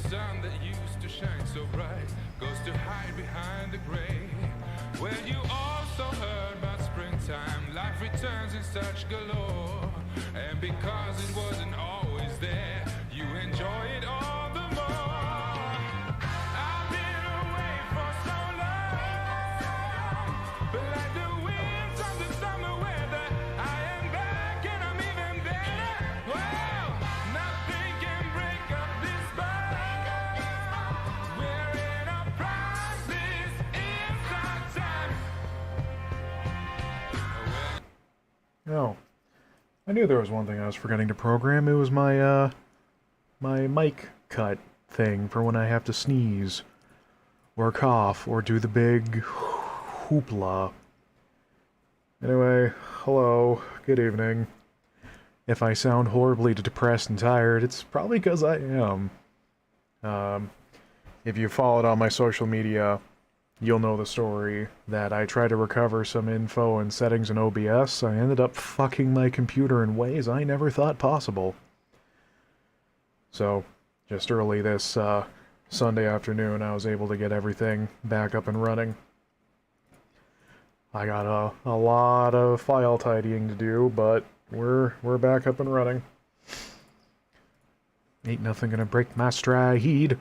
sun that used to shine so bright goes to hide behind the gray. Well, you also heard about springtime, life returns in such galore. And because it wasn't always there, you enjoy it all the more. I've been away for so long, but like the winds of the summer weather, I am back and I'm even better. Well, nothing can break up this bond. We're in a process inside time. Oh, I knew there was one thing I was forgetting to program. It was my, my mic cut thing for when I have to sneeze, or cough, or do the big hoopla. Anyway, hello, good evening. If I sound horribly depressed and tired, it's probably because I am. If you followed on my social media, you'll know the story that I tried to recover some info and settings in OBS. I ended up fucking my computer in ways I never thought possible. So, just early this Sunday afternoon, I was able to get everything back up and running. I got a lot of file tidying to do, but we're back up and running. Ain't nothing gonna break my stride.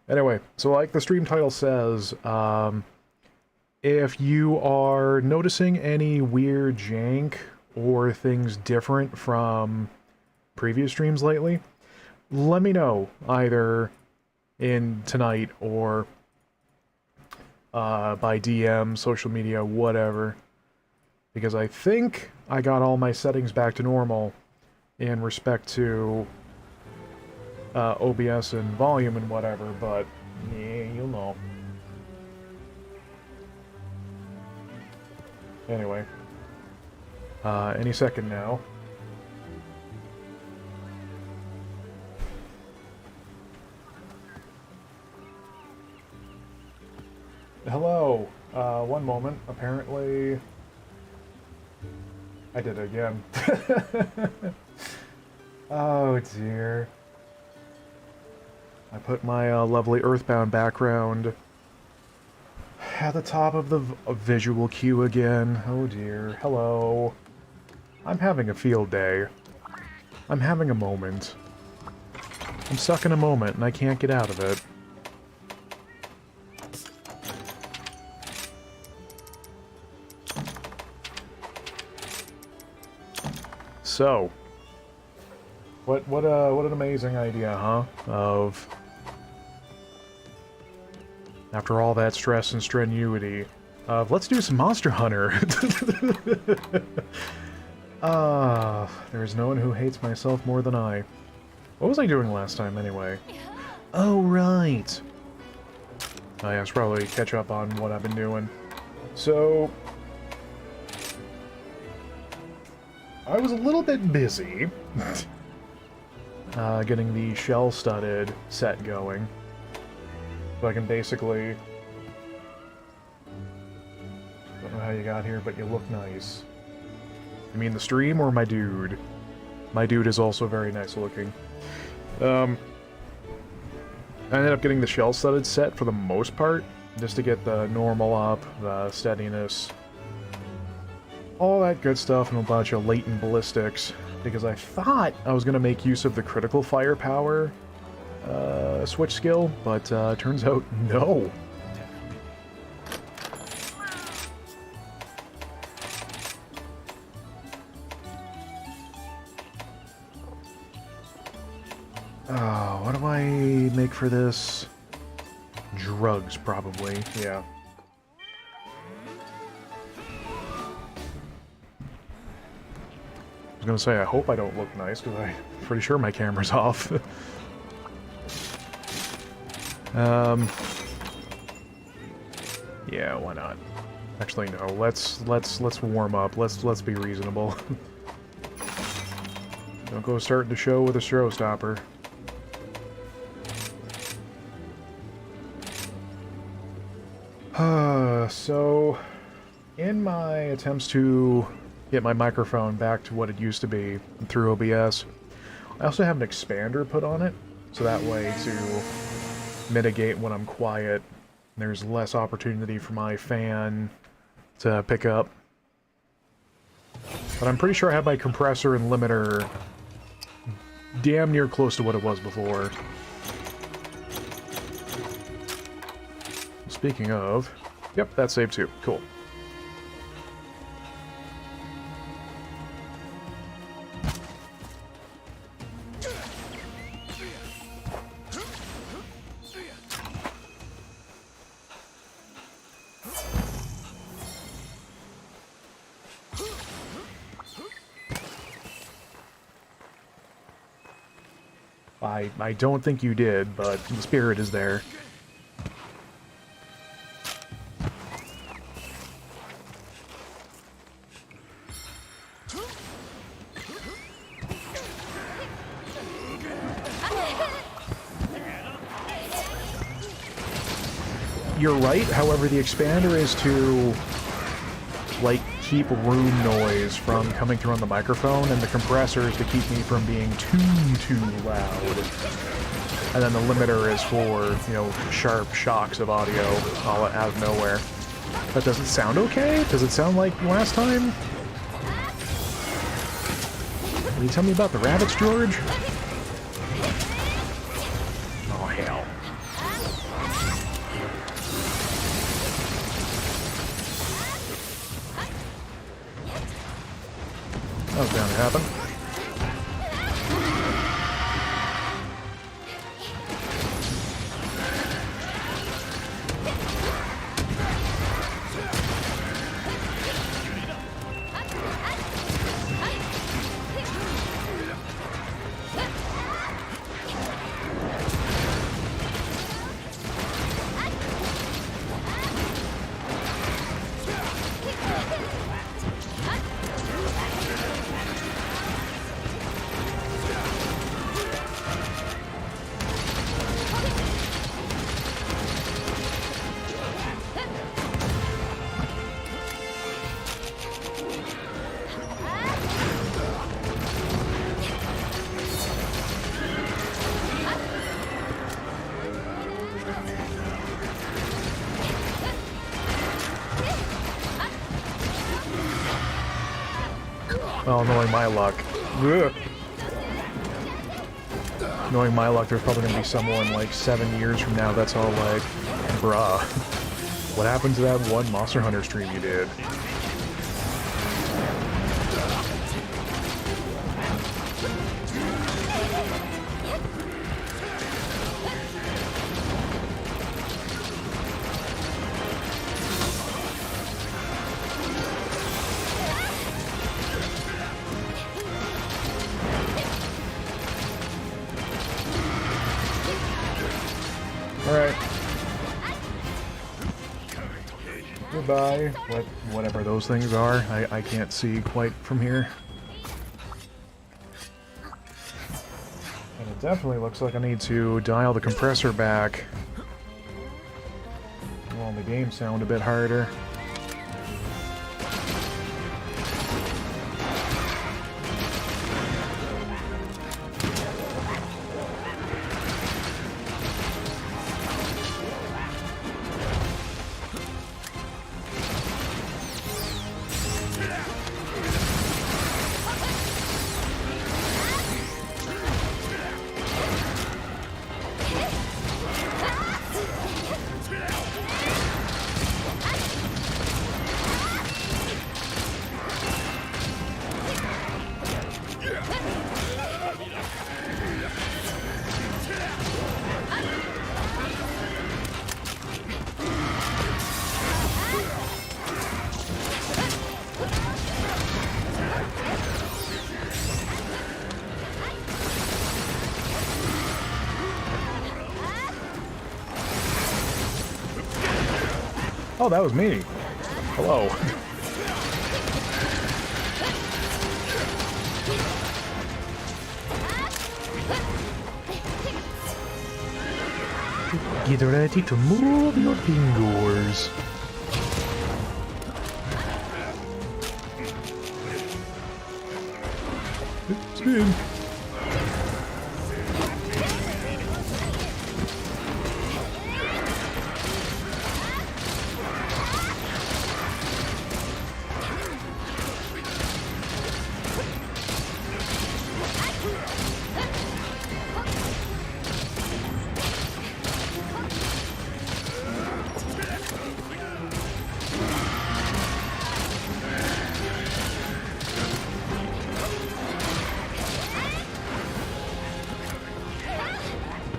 Anyway, so like the stream title says, if you are noticing any weird jank or things different from previous streams lately, let me know, either in tonight or by DM, social media, whatever. Because I think I got all my settings back to normal in respect to OBS and volume and whatever, but yeah, you'll know. Anyway, any second now. Hello. One moment. Apparently, I did it again. Oh dear. I put my lovely Earthbound background at the top of the visual queue again. Oh dear. Hello. I'm having a field day. I'm having a moment. I'm stuck in a moment and I can't get out of it. So, what an amazing idea, huh? Of, after all that stress and strenuity, of let's do some Monster Hunter. There's no one who hates myself more than I. What was I doing last time, anyway? Oh, right. I should probably catch up on what I've been doing. So, I was a little bit busy getting the shell-studded set going. So I can basically... Don't know how you got here, but you look nice. You mean the stream or my dude? My dude is also very nice looking. I ended up getting the shell-studded set for the most part, just to get the normal up, the steadiness, all that good stuff, and a bunch of latent ballistics, because I thought I was going to make use of the critical firepower switch skill, but turns out no. What do I make for this? Drugs, probably, yeah. I was gonna say, I hope I don't look nice, because I'm pretty sure my camera's off. Yeah, why not? Actually, no. Let's warm up. Let's be reasonable. Don't go starting the show with a showstopper. So, in my attempts to get my microphone back to what it used to be through OBS, I also have an expander put on it, so that way to mitigate when I'm quiet. There's less opportunity for my fan to pick up. But I'm pretty sure I have my compressor and limiter damn near close to what it was before. Speaking of... Yep, that's saved too. Cool. I don't think you did, but the spirit is there. You're right, however, the expander is to, like, keep room noise from coming through on the microphone, and the compressor is to keep me from being too loud. And then the limiter is for, you know, sharp shocks of audio all out of nowhere. But does it sound okay? Does it sound like last time? Will you tell me about the rabbits, George? Oh, hell. That was bound to happen. Well, knowing my luck... Ugh. Knowing my luck, there's probably going to be someone, like, 7 years from now that's all like, bruh, what happened to that one Monster Hunter stream you did? Alright. Goodbye. Whatever those things are. I can't see quite from here. And it definitely looks like I need to dial the compressor back. Well, the game sound a bit harder. Oh, that was me. Hello. Get ready to move your fingers. Spin.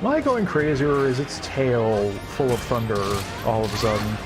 Am I going crazy, or is its tail full of thunder all of a sudden?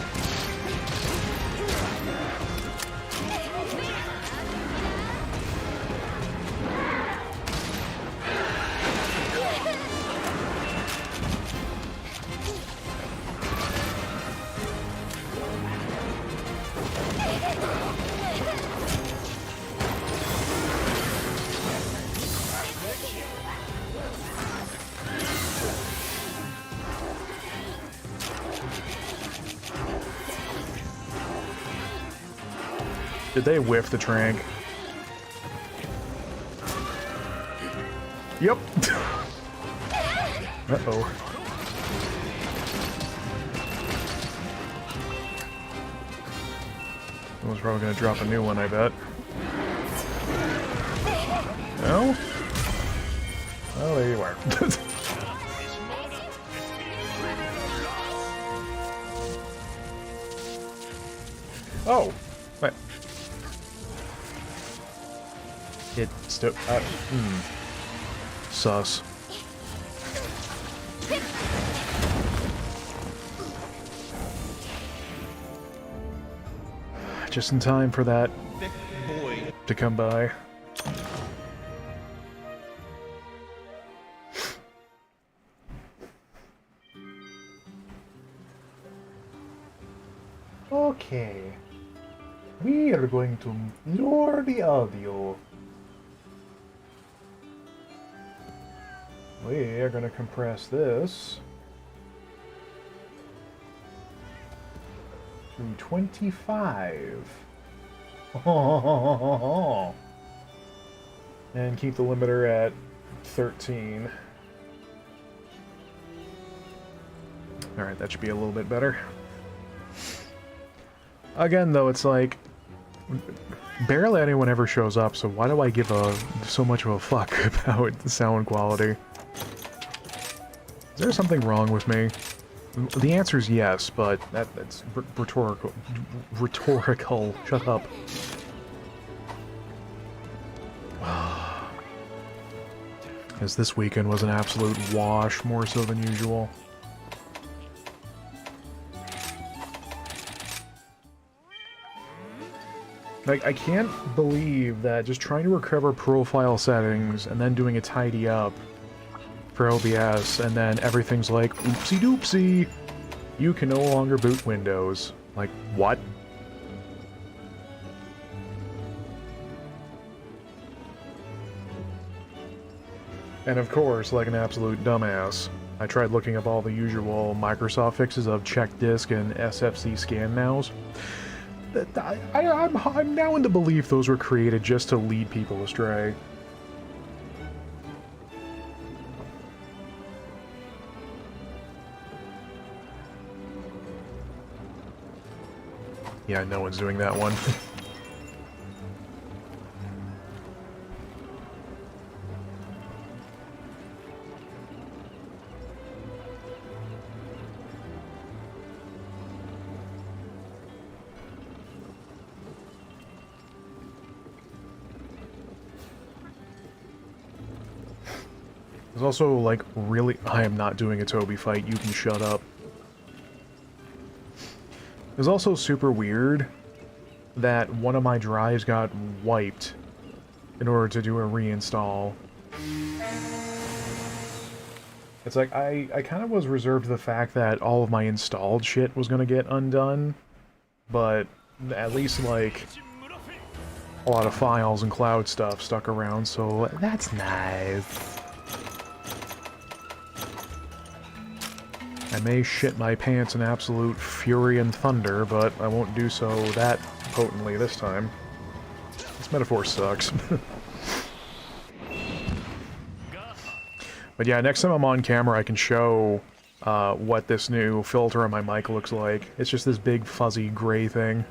Did they whiff the trank? Yep. Uh-oh. Someone's probably gonna drop a new one, I bet. No? Oh, there you are. Oh! Wait. It still... Sus. Just in time for that to come by. Okay. We are going to lower the audio. We are going to compress this to 25. And keep the limiter at 13. Alright, that should be a little bit better. Again, though, it's like, barely anyone ever shows up, so why do I give so much of a fuck about the sound quality? Is there something wrong with me? The answer is yes, but that's rhetorical. Rhetorical. Shut up. Because this weekend was an absolute wash, more so than usual. Like, I can't believe that just trying to recover profile settings and then doing a tidy up for OBS, and then everything's like, oopsie doopsie, you can no longer boot Windows. Like, what? And of course, like an absolute dumbass, I tried looking up all the usual Microsoft fixes of check disk and SFC scan nows. I'm now in the belief those were created just to lead people astray. Yeah, no one's doing that one. There's also, like, really... I am not doing a Toby fight, you can shut up. It was also super weird that one of my drives got wiped in order to do a reinstall. It's like, I kind of was reserved the fact that all of my installed shit was gonna get undone, but at least, like, a lot of files and cloud stuff stuck around, so that's nice. I may shit my pants in absolute fury and thunder, but I won't do so that potently this time. This metaphor sucks. But yeah, next time I'm on camera I can show what this new filter on my mic looks like. It's just this big fuzzy gray thing.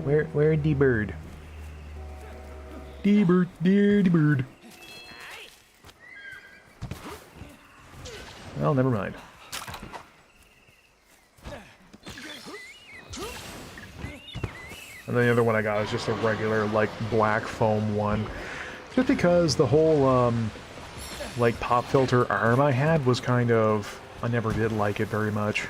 Where'd the bird? The bird, the bird. Well, never mind. And then the other one I got is just a regular, like, black foam one. Just because the whole, like, pop filter arm I had was kind of... I never did like it very much.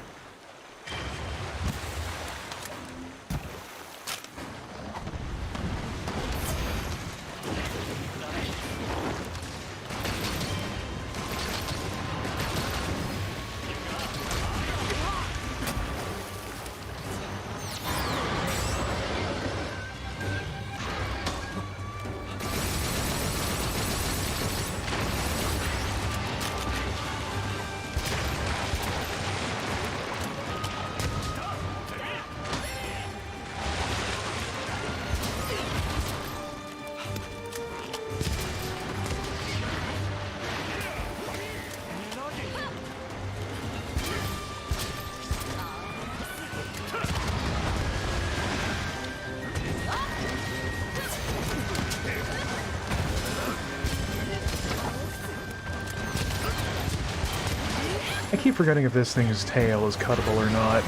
I keep forgetting if this thing's tail is cuttable or not.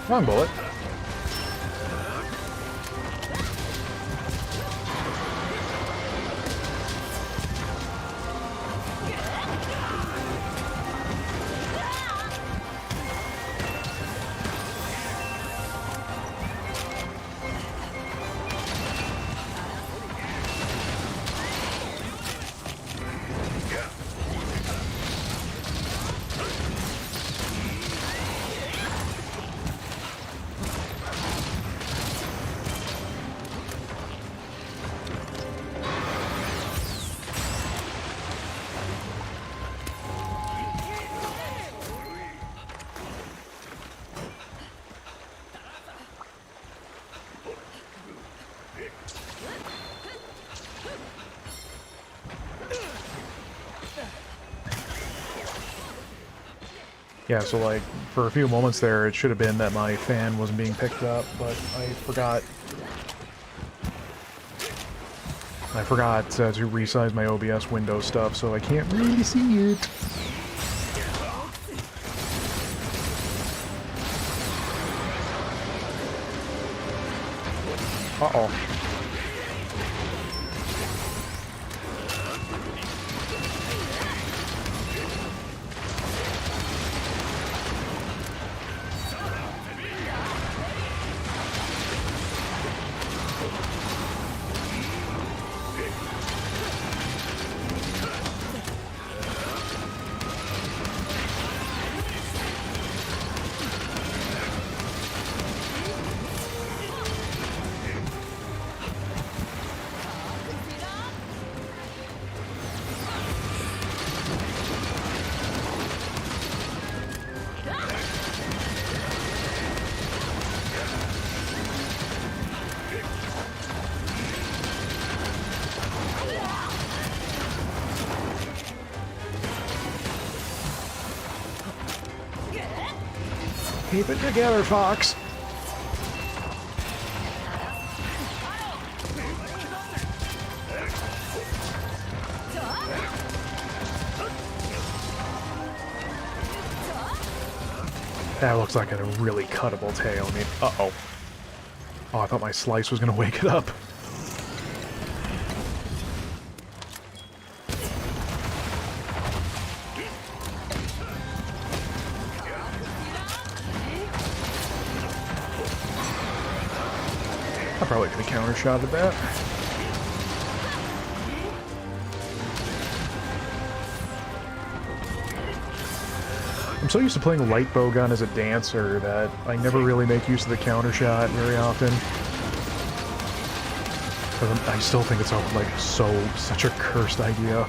Wrong bullet. Yeah, so like, for a few moments there, it should have been that my fan wasn't being picked up, but I forgot to resize my OBS window stuff, so I can't really see it. Uh-oh. Keep it together, Fox. That looks like a really cuttable tail. I mean, uh-oh. Oh, I thought my slice was gonna wake it up. I probably could have counter-shotted that. I'm so used to playing light bowgun as a dancer that I never really make use of the counter-shot very often. But I still think it's such a cursed idea.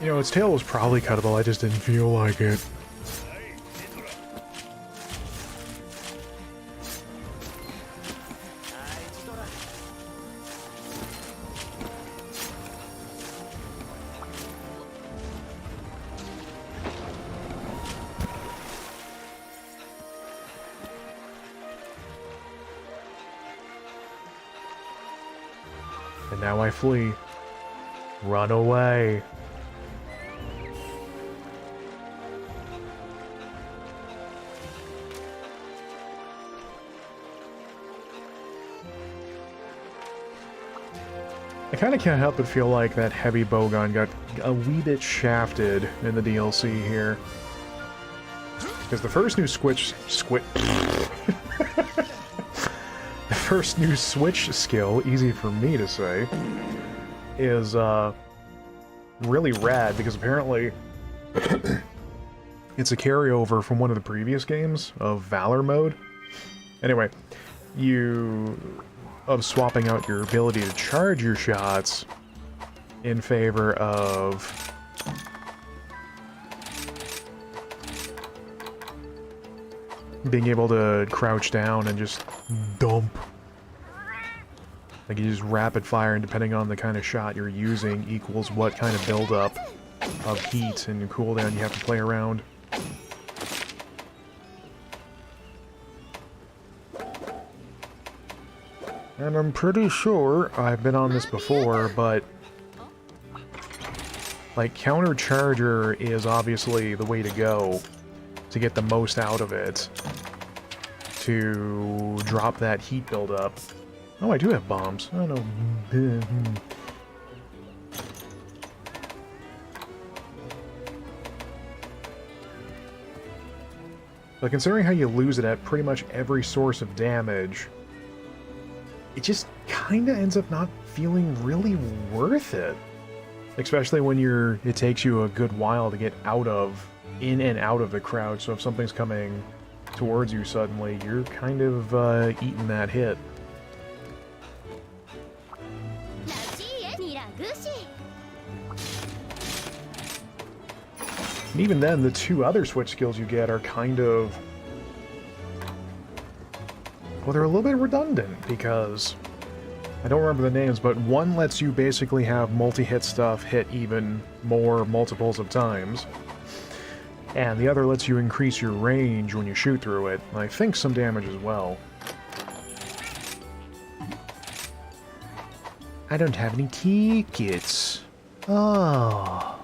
You know, its tail was probably cuttable, I just didn't feel like it. And now I flee. Run away. I kind of can't help but feel like that heavy bowgun got a wee bit shafted in the DLC here. Because the first new the first new switch skill, easy for me to say, is really rad because apparently it's a carryover from one of the previous games of Valor mode. Anyway, of swapping out your ability to charge your shots in favor of being able to crouch down and just dump. Like you just rapid fire, and depending on the kind of shot you're using equals what kind of buildup of heat and cooldown you have to play around. And I'm pretty sure I've been on this before, but like countercharger is obviously the way to go to get the most out of it, to drop that heat buildup. Oh, I do have bombs. I don't know. But considering how you lose it at pretty much every source of damage, it just kinda ends up not feeling really worth it. Especially when it takes you a good while to get in and out of the crowd, so if something's coming towards you suddenly, you're kind of eating that hit. And even then, the two other switch skills you get are kind of... well, they're a little bit redundant, because... I don't remember the names, but one lets you basically have multi-hit stuff hit even more multiples of times. And the other lets you increase your range when you shoot through it, and I think some damage as well. I don't have any tickets. Oh.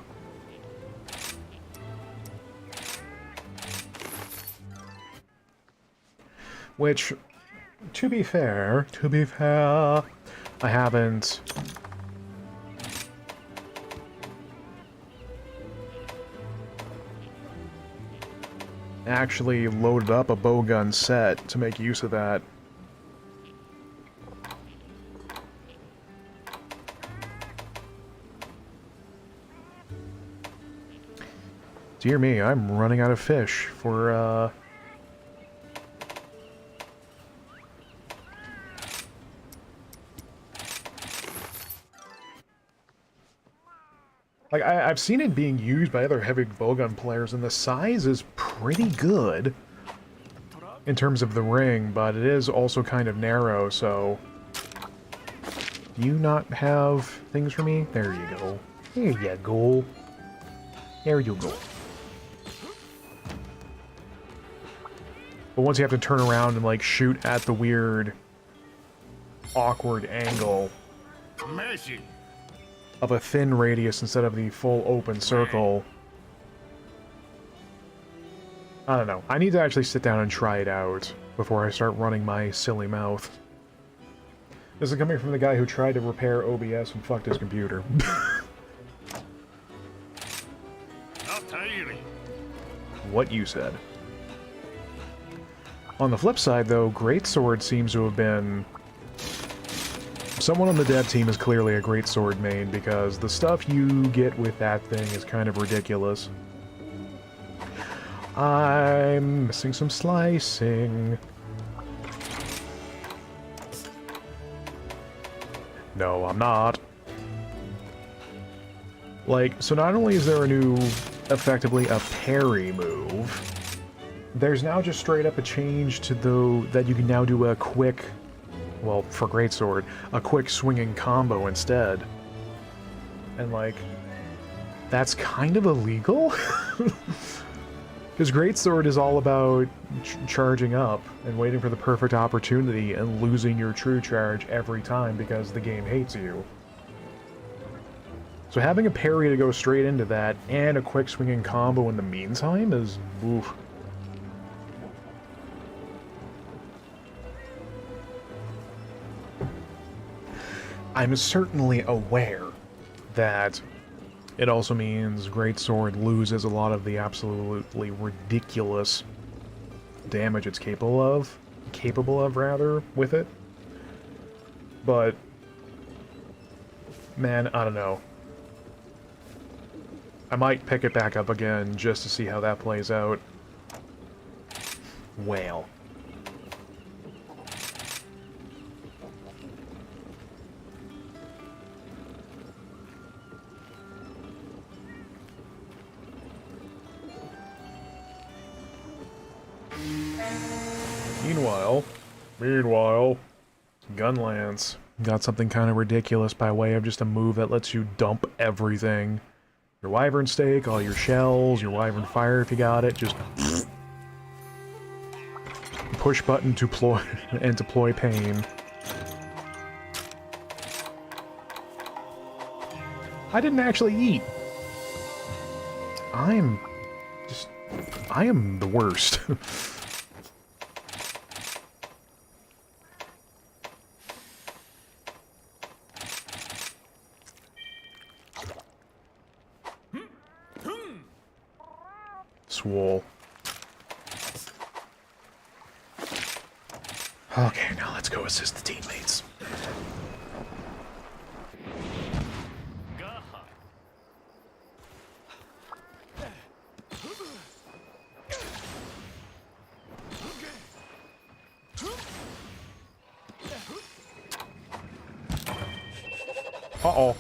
Which, to be fair, I haven't actually loaded up a bowgun set to make use of that. Dear me, I'm running out of fish for, like, I've seen it being used by other heavy bowgun players, and the size is pretty good in terms of the ring, but it is also kind of narrow, so... Do you not have things for me? There you go. There you go. There you go. But once you have to turn around and, like, shoot at the weird, awkward angle of a thin radius instead of the full open circle. I don't know. I need to actually sit down and try it out before I start running my silly mouth. This is coming from the guy who tried to repair OBS and fucked his computer. What you said. On the flip side, though, Greatsword seems to have been... Someone on the dev team is clearly a Greatsword main, because the stuff you get with that thing is kind of ridiculous. I'm missing some slicing. No, I'm not. Like, so not only is there a new, effectively a parry move, there's now just straight up a change to that you can now do a quick, well, for Greatsword, a quick swinging combo instead. And like, that's kind of illegal? Because Greatsword is all about charging up and waiting for the perfect opportunity and losing your true charge every time because the game hates you. So having a parry to go straight into that and a quick swinging combo in the meantime is... oof. I'm certainly aware that it also means Greatsword loses a lot of the absolutely ridiculous damage it's capable of, with it. But, man, I don't know. I might pick it back up again just to see how that plays out. Well. Meanwhile, Gunlance got something kind of ridiculous by way of just a move that lets you dump everything. Your Wyvern Stake, all your shells, your Wyvern Fire if you got it, just push button to deploy pain. I didn't actually eat. I am the worst. Swole. Okay, now let's go assist the teammates. Uh-oh.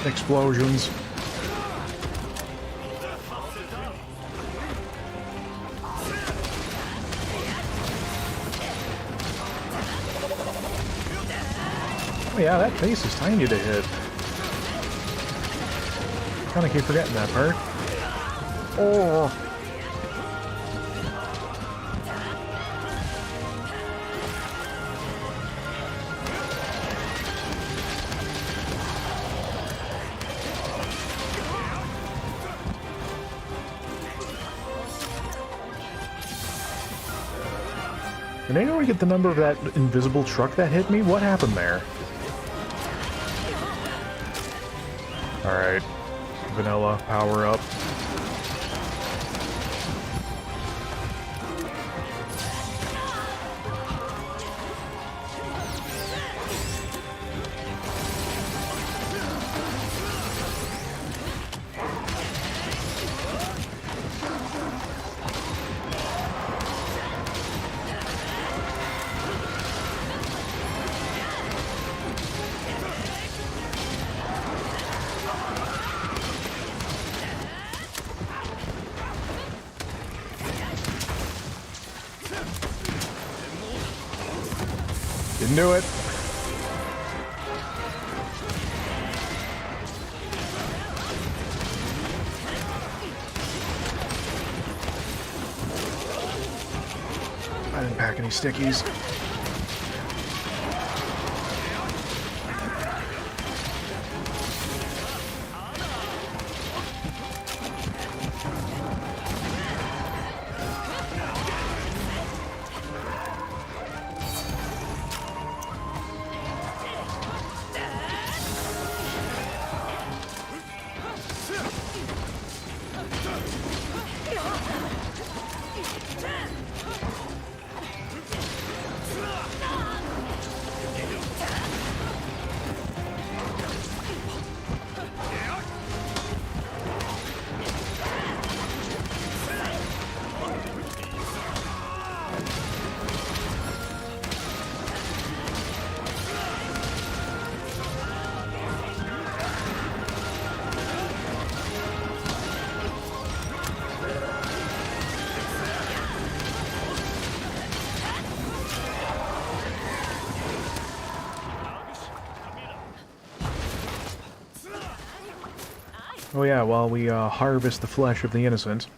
Explosions. Oh yeah, that face is tiny to hit. Kinda keep forgetting that part. Oh! Did anyone get the number of that invisible truck that hit me? What happened there? Alright. Vanilla, power up. Didn't do it. I didn't pack any stickies. Oh yeah, while we harvest the flesh of the innocent.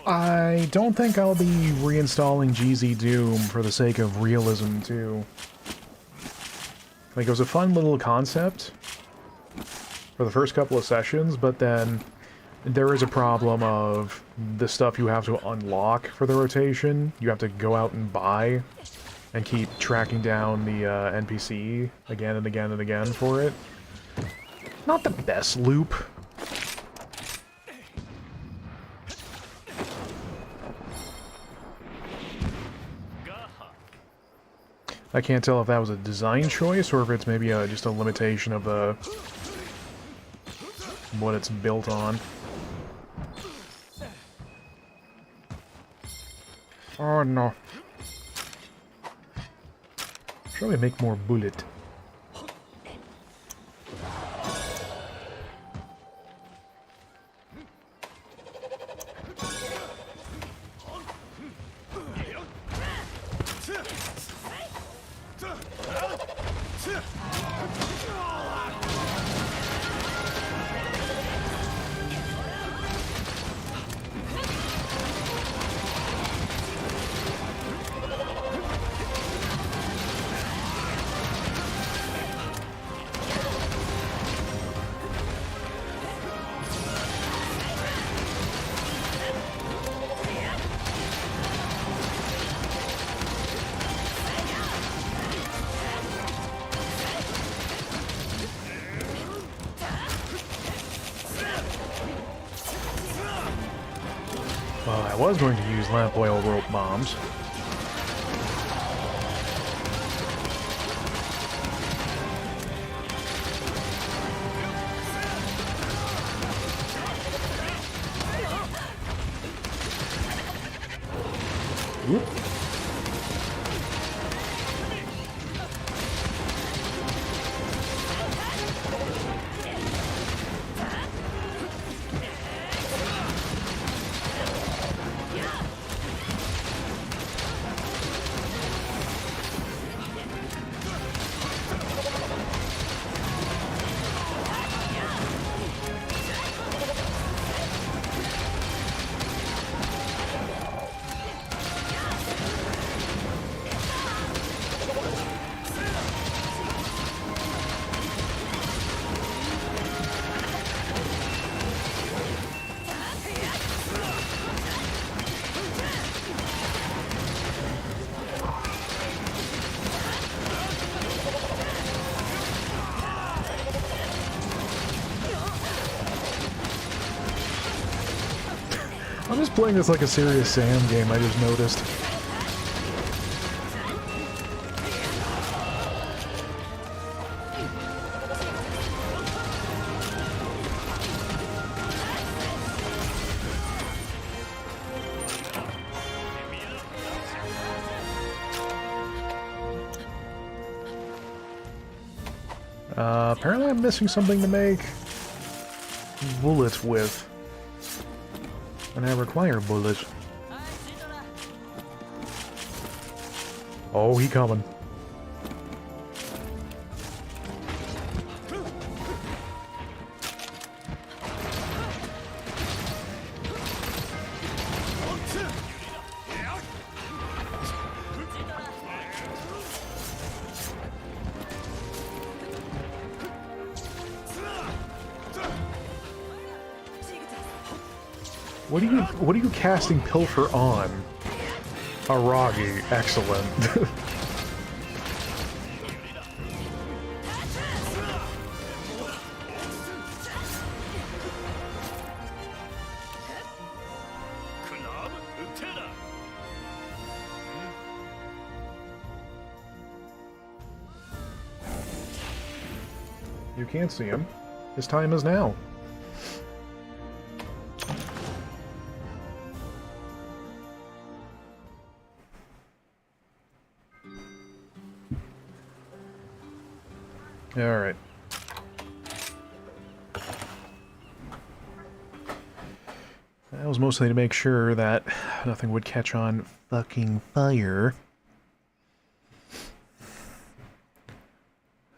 I don't think I'll be reinstalling GZ Doom for the sake of realism, too. Like, it was a fun little concept for the first couple of sessions, but then there is a problem of the stuff you have to unlock for the rotation. You have to go out and buy and keep tracking down the NPC again and again and again for it. Not the best loop. I can't tell if that was a design choice or if it's maybe just a limitation of what it's built on. Oh no. Shall we make more bullet? Well, I was going to use lamp oil rope bombs. Oop. I'm just playing this like a serious Sam game, I just noticed. Apparently I'm missing something to make bullets with. And I require bullets. Oh, he coming. What are you casting Pilfer on? Aragi, excellent. You can't see him. His time is now. Alright. That was mostly to make sure that nothing would catch on fucking fire.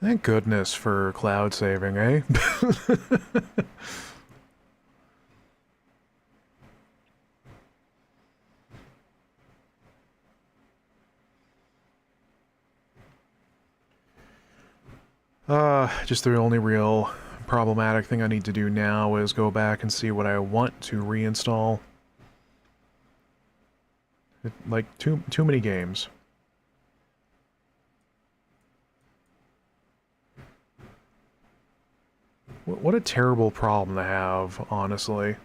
Thank goodness for cloud saving, eh? Just the only real problematic thing I need to do now is go back and see what I want to reinstall. Like, too many games. What a terrible problem to have, honestly.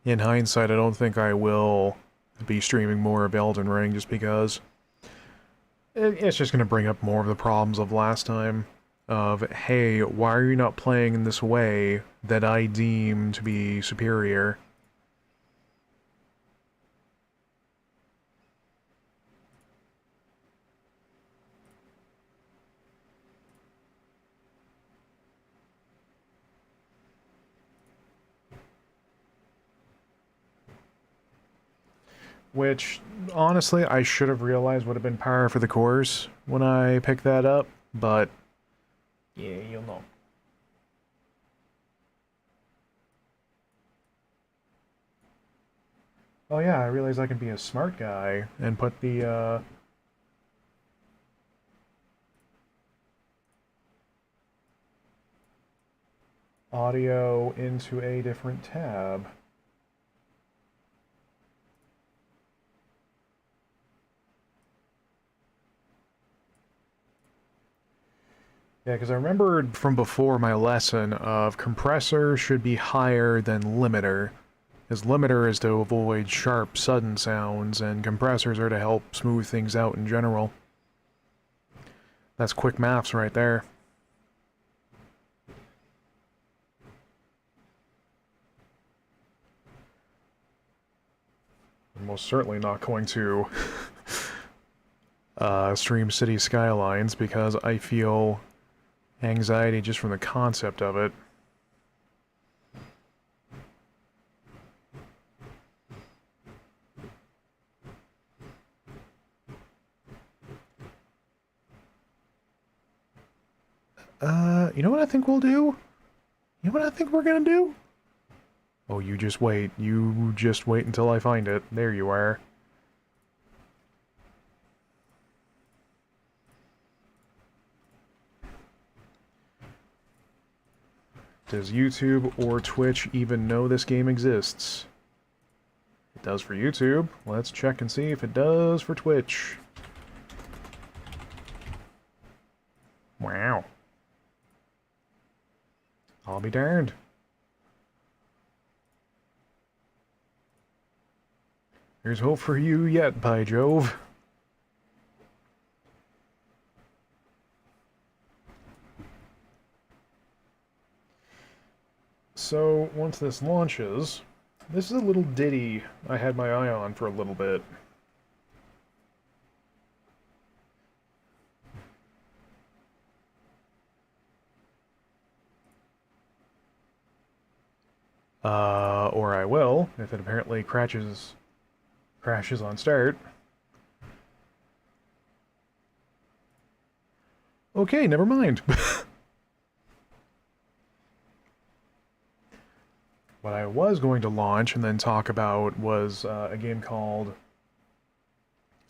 In hindsight, I don't think I will be streaming more of Elden Ring just because it's just going to bring up more of the problems of last time. Of, hey, why are you not playing in this way that I deem to be superior? Which, honestly, I should have realized would have been par for the course when I picked that up, but yeah, you'll know. Oh yeah, I realized I can be a smart guy and put the, audio into a different tab. Yeah, because I remembered from before my lesson of compressor should be higher than limiter. Because limiter is to avoid sharp, sudden sounds, and compressors are to help smooth things out in general. That's quick maths right there. I'm most certainly not going to stream City Skylines because I feel anxiety just from the concept of it. You know what I think we'll do? You know what I think we're gonna do? Oh, you just wait. You just wait until I find it. There you are. Does YouTube or Twitch even know this game exists? It does for YouTube. Let's check and see if it does for Twitch. Wow. I'll be darned. There's hope for you yet, by Jove. So, once this launches, this is a little ditty I had my eye on for a little bit. Or I will, if it apparently crashes on start. Okay, never mind. What I was going to launch and then talk about was a game called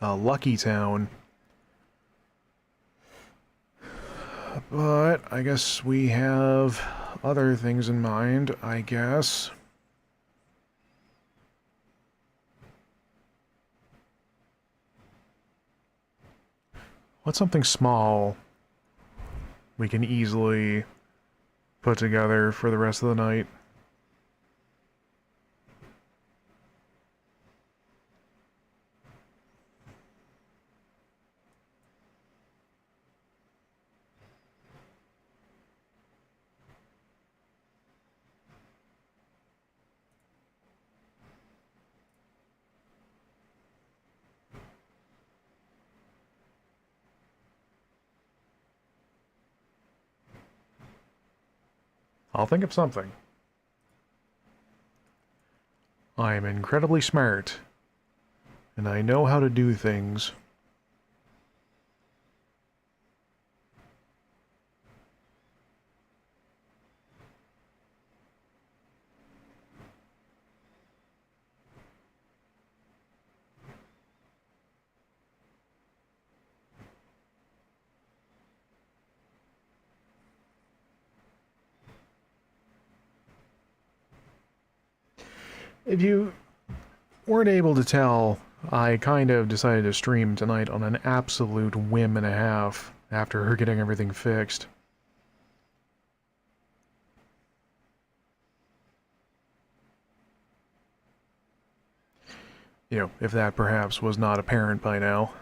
Lucky Town, but I guess we have other things in mind, I guess. What's something small we can easily put together for the rest of the night? I'll think of something. I am incredibly smart, and I know how to do things. If you weren't able to tell, I kind of decided to stream tonight on an absolute whim and a half after her getting everything fixed. You know, if that perhaps was not apparent by now.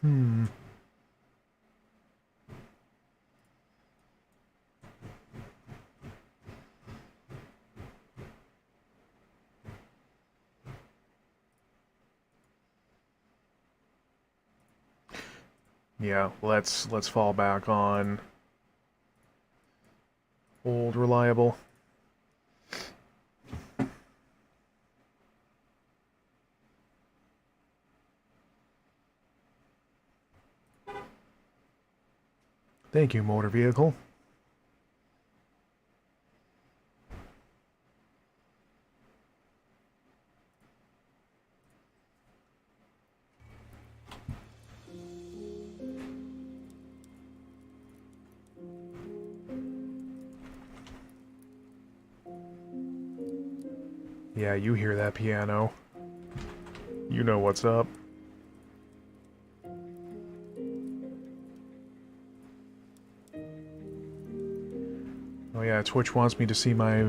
Hmm. Yeah, let's fall back on old reliable. Thank you, motor vehicle. Yeah, you hear that piano. You know what's up. Oh yeah, Twitch wants me to see my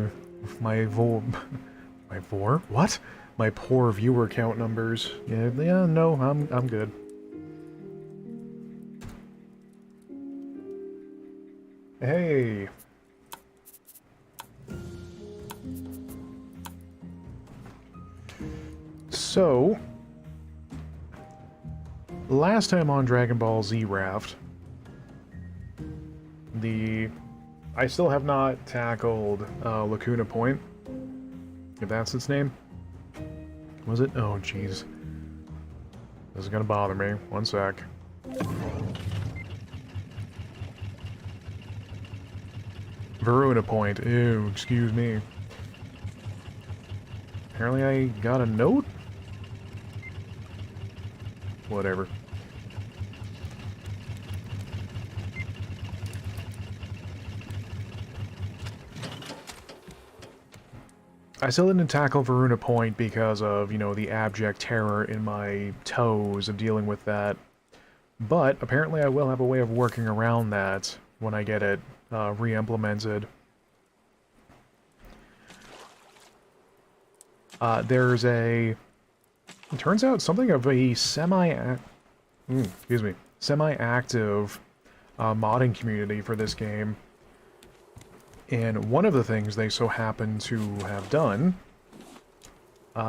what? My poor viewer count numbers. Yeah, no, I'm good. Hey. So, last time on Dragon Ball Z Raft, I still have not tackled Lacuna Point, if that's its name. Was it? Oh, jeez. This is gonna bother me. One sec. Varuna Point. Ew, excuse me. Apparently I got a note? Whatever. I still didn't tackle Varuna Point because of, you know, the abject terror in my toes of dealing with that. But apparently I will have a way of working around that when I get it re-implemented. There's it turns out something of a semi-active modding community for this game. And one of the things they so happen to have done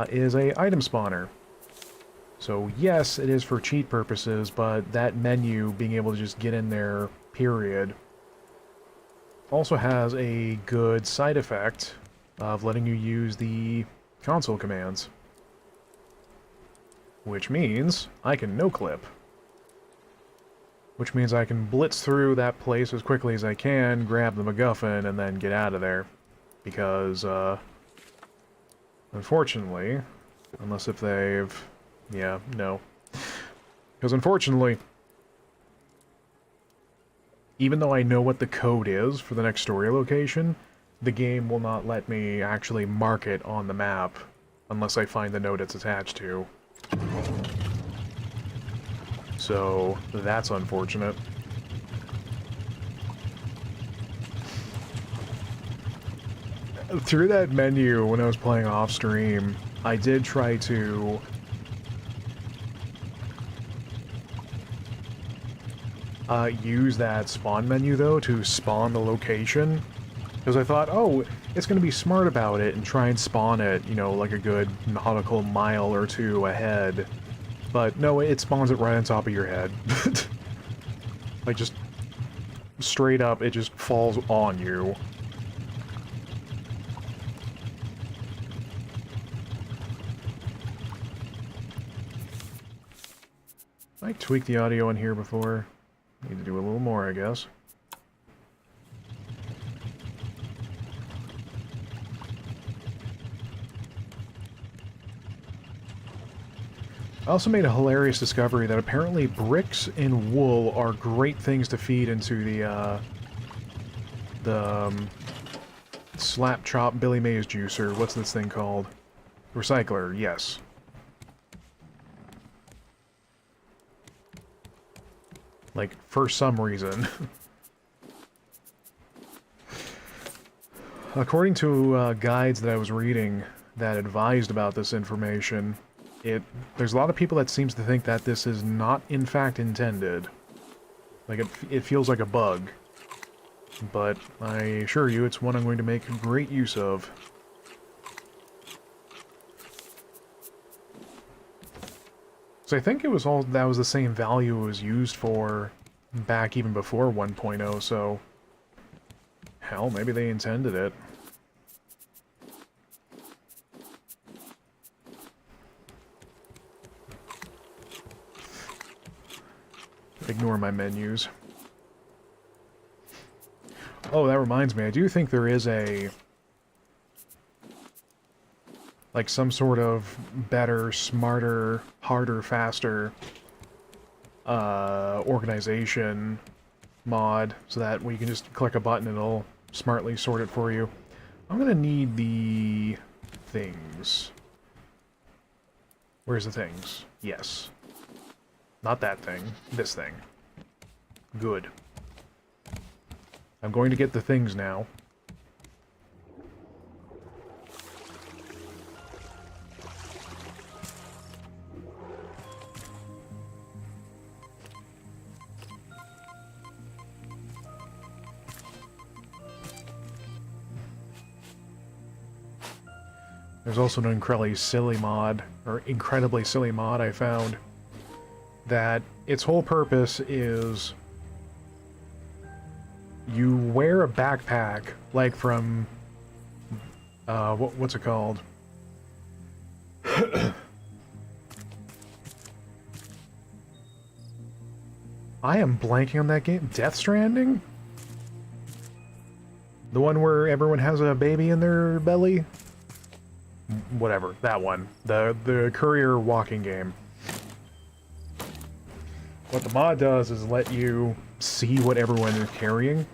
is a item spawner. So yes, it is for cheat purposes, but that menu, being able to just get in there, period, also has a good side effect of letting you use the console commands. which means I can no-clip. Which means I can blitz through that place as quickly as I can, grab the MacGuffin, and then get out of there. Because, unfortunately, unless if they've... yeah, no. Because unfortunately, even though I know what the code is for the next story location, the game will not let me actually mark it on the map unless I find the node it's attached to. So, that's unfortunate. Through that menu, when I was playing off-stream, I did try to... use that spawn menu, though, to spawn the location. Because I thought, oh, it's going to be smart about it and try and spawn it, you know, like a good nautical mile or two ahead. But no, it spawns it right on top of your head. Like, just straight up, it just falls on you. I tweaked the audio in here before. Need to do a little more, I guess. I also made a hilarious discovery that apparently bricks and wool are great things to feed into the slap chop Billy Mays juicer. What's this thing called? Recycler, yes. Like, for some reason. According to guides that I was reading that advised about this information, there's a lot of people that seems to think that this is not in fact intended. Like, it feels like a bug. But I assure you, it's one I'm going to make great use of. So I think it was that was the same value it was used for back even before 1.0, so... hell, maybe they intended it. Ignore my menus. Oh, that reminds me, I do think there is a... like some sort of better, smarter, harder, faster organization mod, so that we can just click a button and it'll smartly sort it for you. I'm gonna need the things. Where's the things? Yes. Not that thing. This thing. Good. I'm going to get the things now. There's also an incredibly silly mod I found, that its whole purpose is you wear a backpack, like from, what's it called? I am blanking on that game. Death Stranding? The one where everyone has a baby in their belly? Whatever, that one. The courier walking game. What the mod does is let you see what everyone is carrying.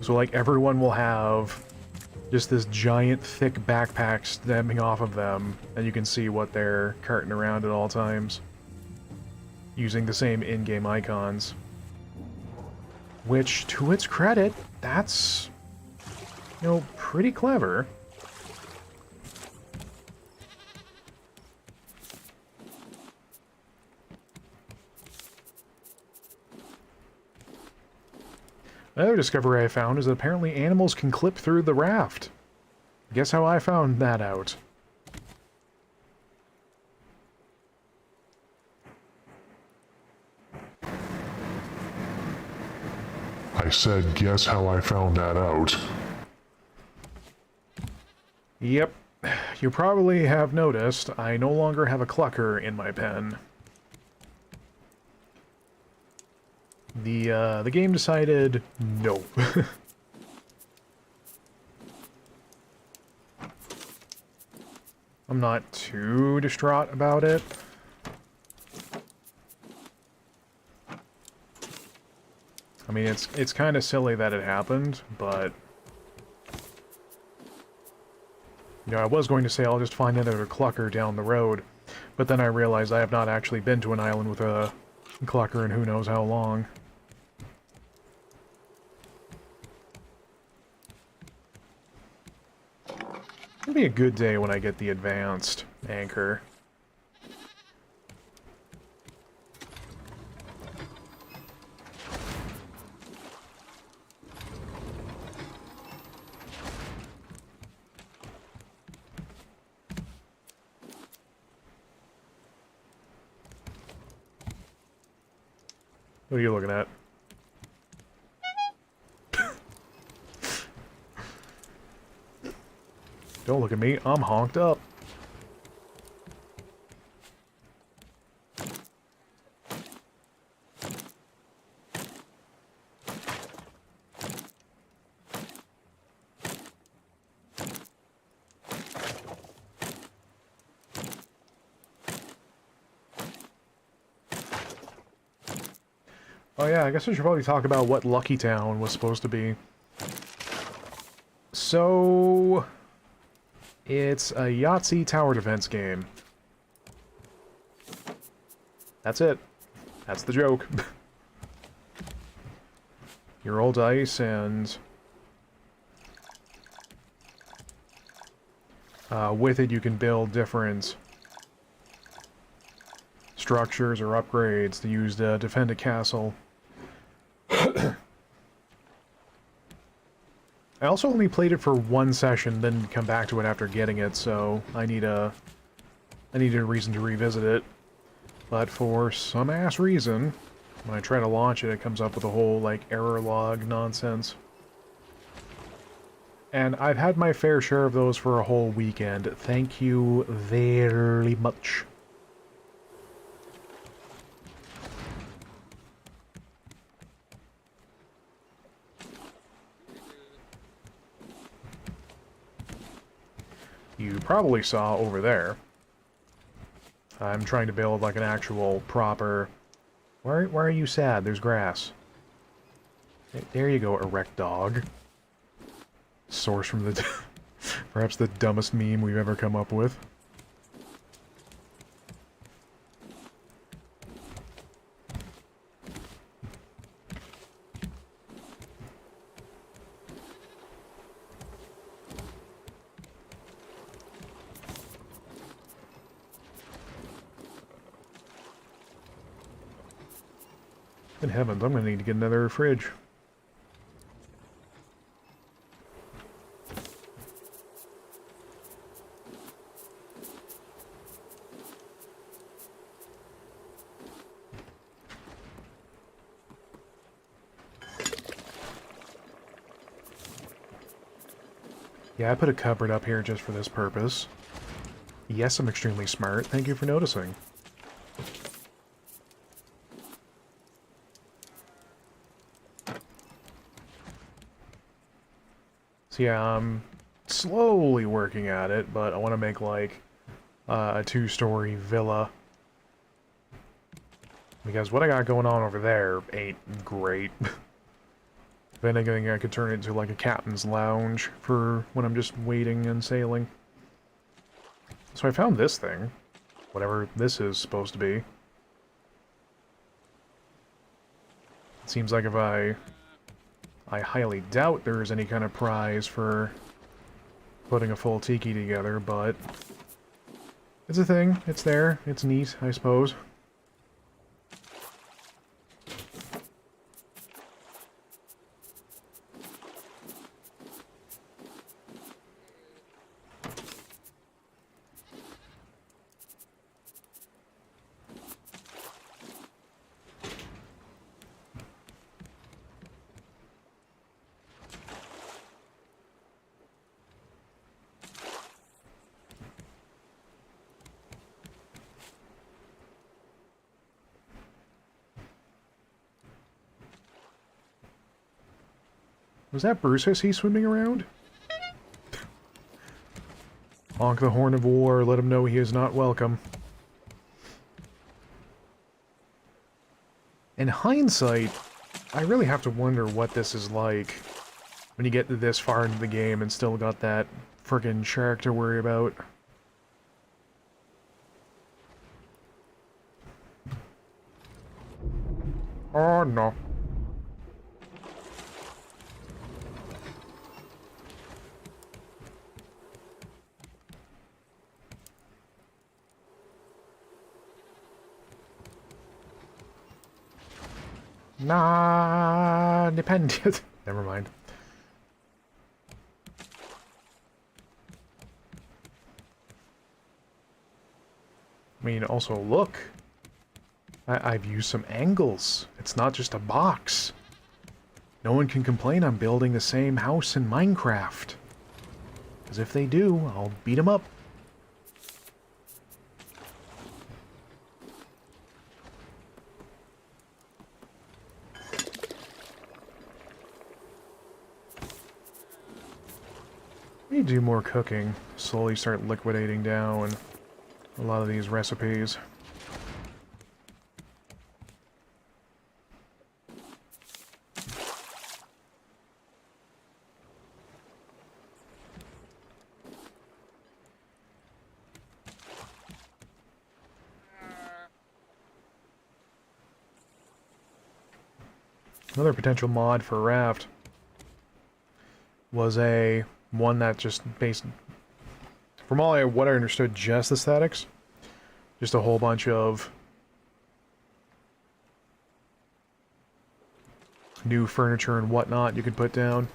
So, like, everyone will have just this giant, thick backpack stemming off of them, and you can see what they're carting around at all times. Using the same in-game icons. Which, to its credit, that's, you know, pretty clever. Another discovery I found is that apparently animals can clip through the raft. Guess how I found that out? I said, guess how I found that out? Yep. you probably have noticed, I no longer have a clucker in my pen. The game decided no. I'm not too distraught about it. I mean, it's kind of silly that it happened, but... You know, I was going to say I'll just find another clucker down the road, but then I realized I have not actually been to an island with a clucker in who knows how long. It'll be a good day when I get the advanced anchor. What are you looking at? Don't look at me, I'm honked up. Oh yeah, I guess I should probably talk about what Lucky Town was supposed to be. So... It's a Yahtzee tower defense game. That's it. That's the joke. You roll dice and... with it you can build different structures or upgrades to use to defend a castle. I also only played it for one session, then come back to it after getting it, so I needed a reason to revisit it. But for some ass reason, when I try to launch it, it comes up with a whole, like, error log nonsense. And I've had my fair share of those for a whole weekend. Thank you very much. You probably saw over there. I'm trying to build like an actual proper... Why are you sad? There's grass. There you go, erect dog. Source from the... perhaps the dumbest meme we've ever come up with. In heavens, I'm gonna need to get another fridge. Yeah, I put a cupboard up here just for this purpose. Yes, I'm extremely smart. Thank you for noticing. So yeah, I'm slowly working at it, but I want to make like a two-story villa. Because what I got going on over there ain't great. If anything, I could turn it into like a captain's lounge for when I'm just waiting and sailing. So I found this thing. Whatever this is supposed to be. It seems like if I highly doubt there is any kind of prize for putting a full tiki together, but it's a thing. It's there. It's neat, I suppose. Was that Bruce I see swimming around? Honk the horn of war, let him know he is not welcome. In hindsight, I really have to wonder what this is like when you get this far into the game and still got that friggin' shark to worry about. Oh no. Nah, dependent. Never mind. I mean, also, look. I've used some angles. It's not just a box. No one can complain I'm building the same house in Minecraft. Because if they do, I'll beat them up. Let me do more cooking. Slowly start liquidating down a lot of these recipes. Another potential mod for Raft was one that just based, from what I understood, just aesthetics. Just a whole bunch of new furniture and whatnot you could put down.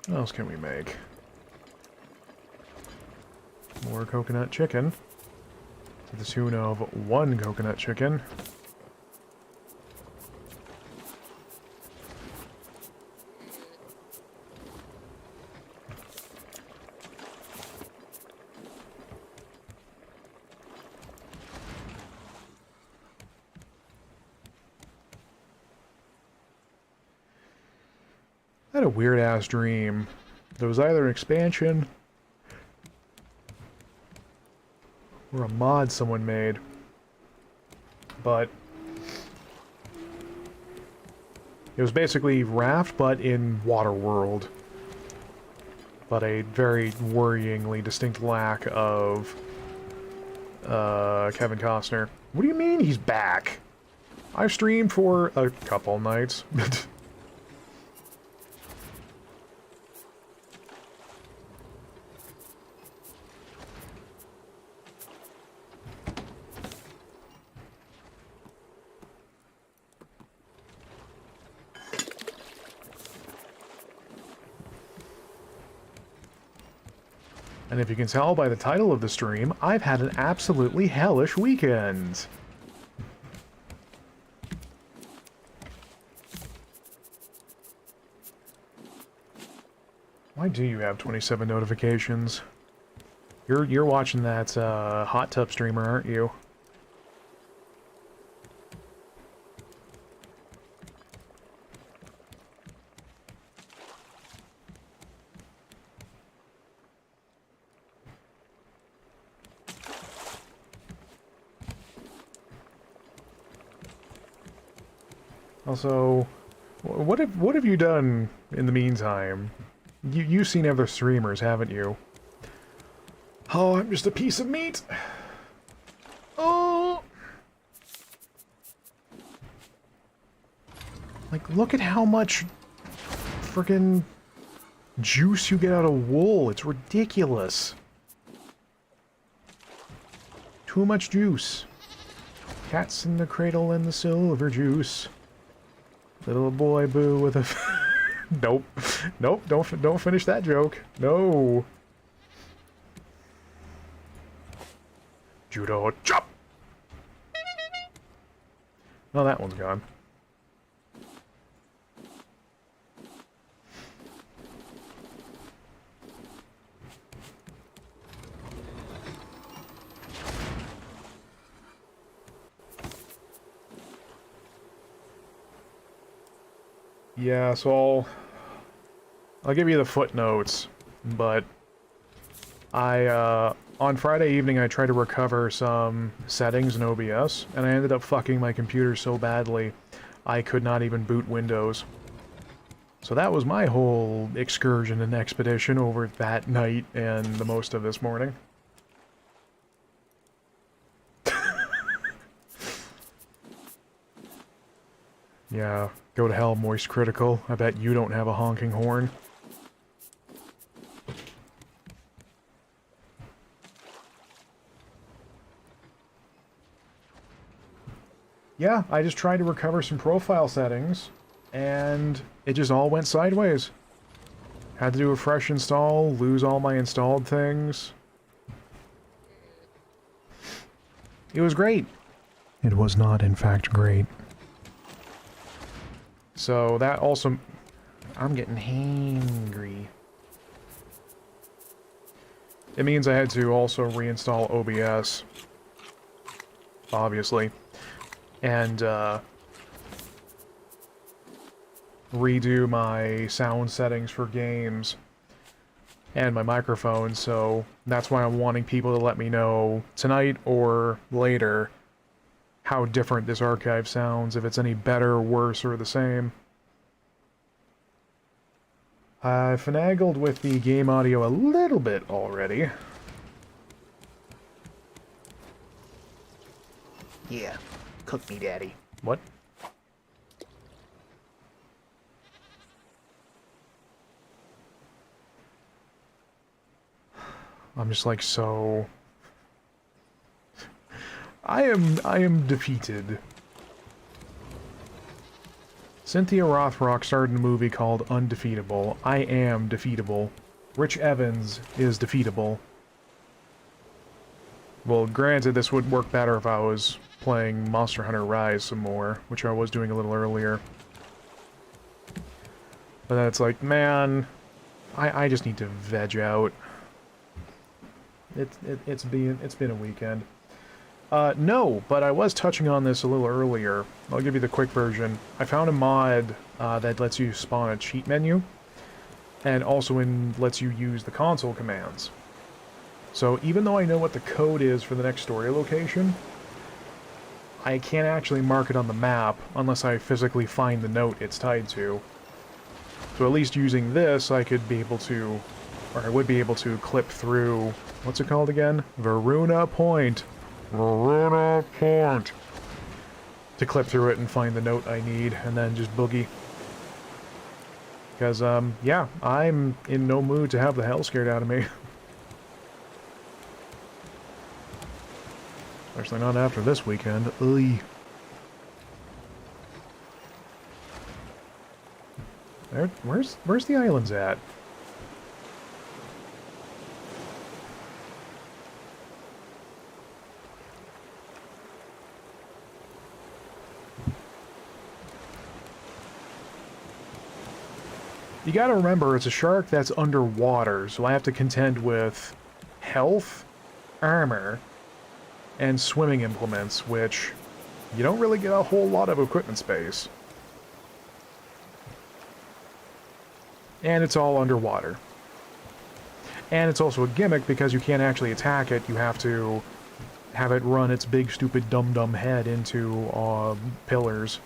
What else can we make? More coconut chicken. To the tune of 1 coconut chicken. I had a weird-ass dream. There was either an expansion or a mod someone made, but it was basically Raft, but in Waterworld. But a very worryingly distinct lack of Kevin Costner. What do you mean he's back? I've streamed for a couple nights. And if you can tell by the title of the stream, I've had an absolutely hellish weekend. Why do you have 27 notifications? You're watching that hot tub streamer, aren't you? Also, what have you done in the meantime? You've seen other streamers, haven't you? Oh, I'm just a piece of meat. Oh, like look at how much frickin' juice you get out of wool. It's ridiculous. Too much juice. Cats in the cradle and the silver juice. Little boy boo with a... Nope. Nope, don't finish that joke. No. Judo chop! Oh, that one's gone. Yeah, so I'll give you the footnotes, but on Friday evening I tried to recover some settings in OBS, and I ended up fucking my computer so badly I could not even boot Windows. So that was my whole excursion and expedition over that night and the most of this morning. Yeah, go to hell, Moist Critical. I bet you don't have a honking horn. Yeah, I just tried to recover some profile settings, and it just all went sideways. Had to do a fresh install, lose all my installed things. It was great. It was not, in fact, great. So that also... I'm getting hangry. It means I had to also reinstall OBS. Obviously. And, redo my sound settings for games. And my microphone, so that's why I'm wanting people to let me know tonight or later how different this archive sounds, if it's any better, worse, or the same. I finagled with the game audio a little bit already. Yeah, cook me, Daddy. What? I'm just like so... I am defeated. Cynthia Rothrock starred in a movie called Undefeatable. I am defeatable. Rich Evans is defeatable. Well, granted, this would work better if I was playing Monster Hunter Rise some more, which I was doing a little earlier. But then it's like, man, I just need to veg out. It's been a weekend. No, but I was touching on this a little earlier. I'll give you the quick version. I found a mod that lets you spawn a cheat menu, and also lets you use the console commands. So even though I know what the code is for the next story location, I can't actually mark it on the map unless I physically find the note it's tied to. So at least using this, I could be able to, or I would be able to clip through, what's it called again? Varuna Point. Varuna Point. To clip through it and find the note I need, and then just boogie. Because, yeah, I'm in no mood to have the hell scared out of me. Especially not after this weekend. Ugh. Where's the islands at? You gotta remember, it's a shark that's underwater, so I have to contend with health, armor, and swimming implements, which you don't really get a whole lot of equipment space. And it's all underwater. And it's also a gimmick because you can't actually attack it, you have to have it run its big stupid dum-dum head into pillars.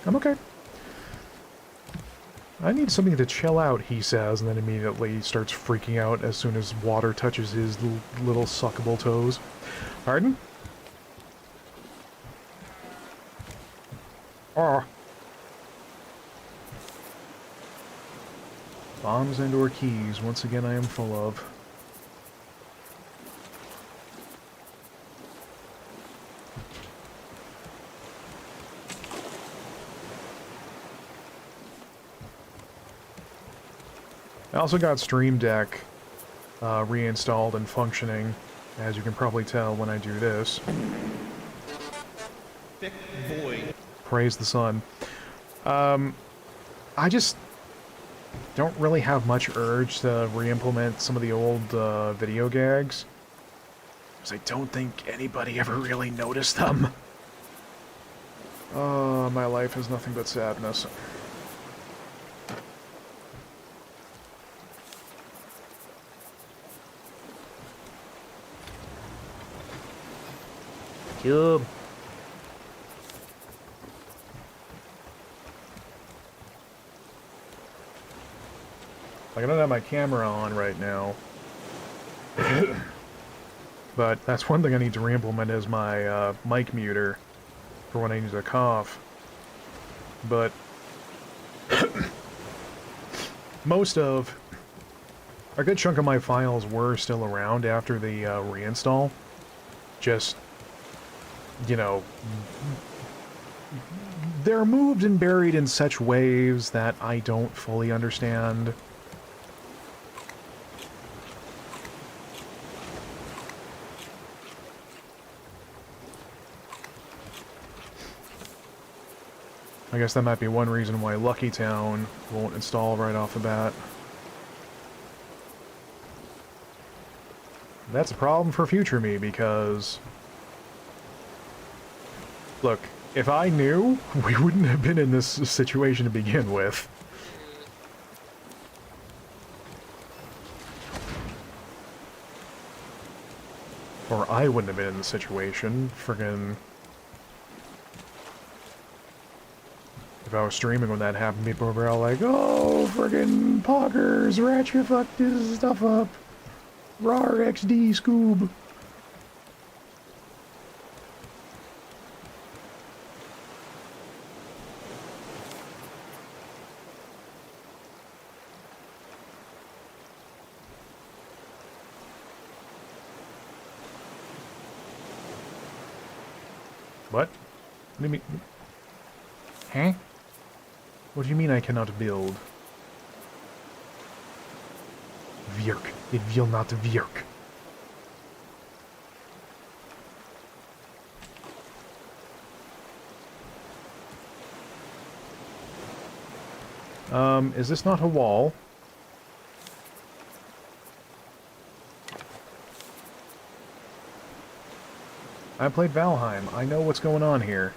I'm okay. I need something to chill out, he says, and then immediately starts freaking out as soon as water touches his little suckable toes. Pardon? Oh. Bombs and or keys, once again I am full of. I also got Stream Deck reinstalled and functioning, as you can probably tell when I do this. Thick boy. Praise the sun. I just don't really have much urge to re-implement some of the old video gags, because I don't think anybody ever really noticed them. Oh, my life is nothing but sadness. Cube. Like, I don't have my camera on right now. But that's one thing I need to re-implement is my mic muter for when I need to cough. But most of a good chunk of my files were still around after the reinstall. Just, you know, they're moved and buried in such ways that I don't fully understand. I guess that might be one reason why Lucky Town won't install right off the bat. That's a problem for future me, because... Look, if I knew, we wouldn't have been in this situation to begin with. Or I wouldn't have been in the situation, friggin'... If I was streaming when that happened, people were all like, oh, friggin' poggers, Ratchet fucked his stuff up. Rar XD, Scoob. What? What do you mean? Huh? What do you mean I cannot build? Werk. It will not werk. Is this not a wall? I played Valheim. I know what's going on here.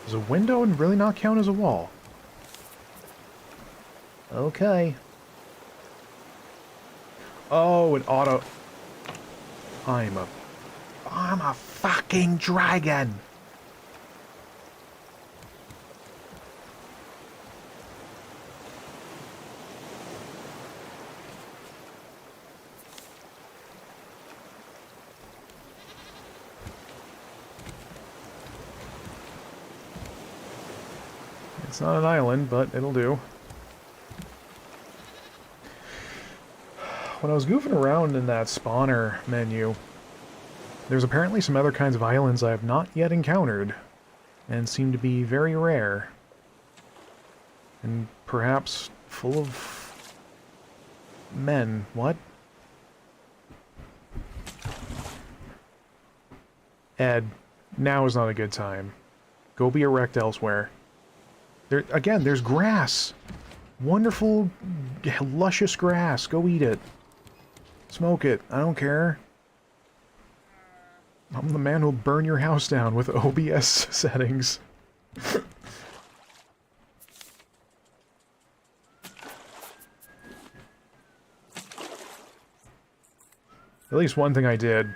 Does a window really not count as a wall? Okay. Oh, an auto... I'm a fucking dragon! It's not an island, but it'll do. When I was goofing around in that spawner menu, there's apparently some other kinds of islands I have not yet encountered, and seem to be very rare. And perhaps full of... men. What? Ed, now is not a good time. Go be erect elsewhere. Again, there's grass. Wonderful, luscious grass. Go eat it. Smoke it. I don't care. I'm the man who'll burn your house down with OBS settings. At least one thing I did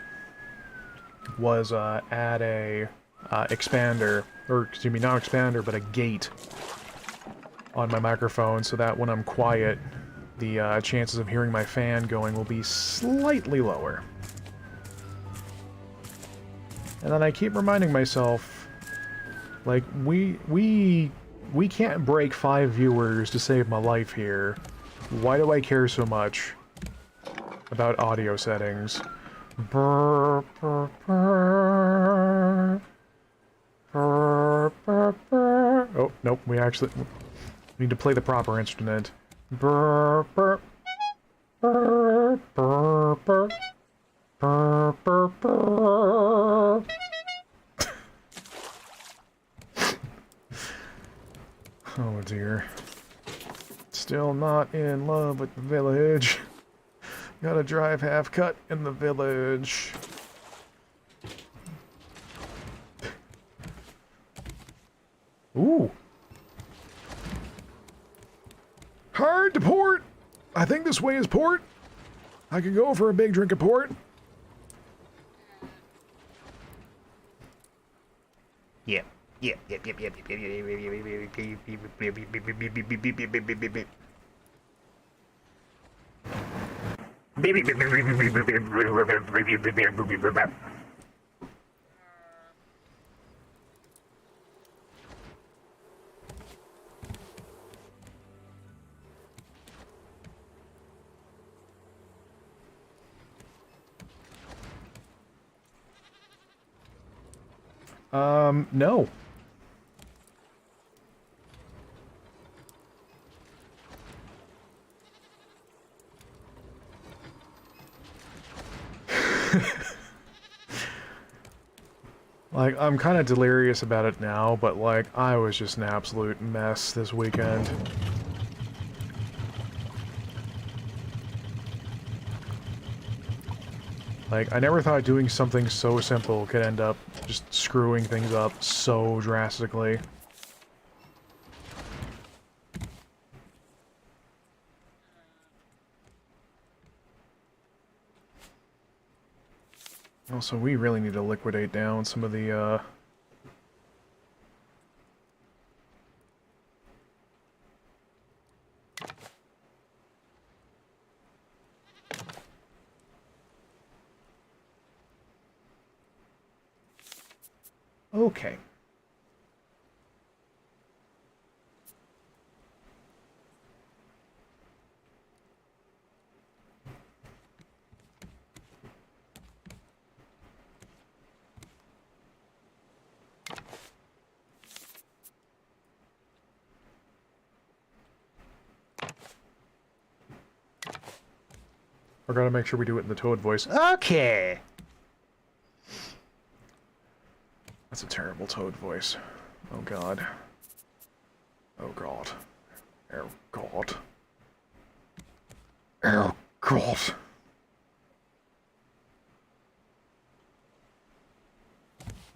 was add a expander, or excuse me, not expander, but a gate on my microphone, so that when I'm quiet, the chances of hearing my fan going will be slightly lower. And then I keep reminding myself, like, we can't break 5 viewers to save my life here. Why do I care so much about audio settings? Brr, brr, brr. Nope, we actually need to play the proper instrument. Brr, brr, brr, brr, brr, brr, brr, brr. Oh dear. Still not in love with the village. Gotta drive half cut in the village. Ooh. Hard to port! I think this way is port. I could go for a big drink of port. Yep. Yep. Yep. Yep. Yep. Yep. Yep. Yep. No. Like, I'm kind of delirious about it now, but, like, I was just an absolute mess this weekend. Like, I never thought doing something so simple could end up just screwing things up so drastically. Also, we really need to liquidate down some of the, Okay. We're gonna make sure we do it in the Toad voice. Okay. That's a terrible Toad voice. Oh god. Oh god. Oh god. Oh god.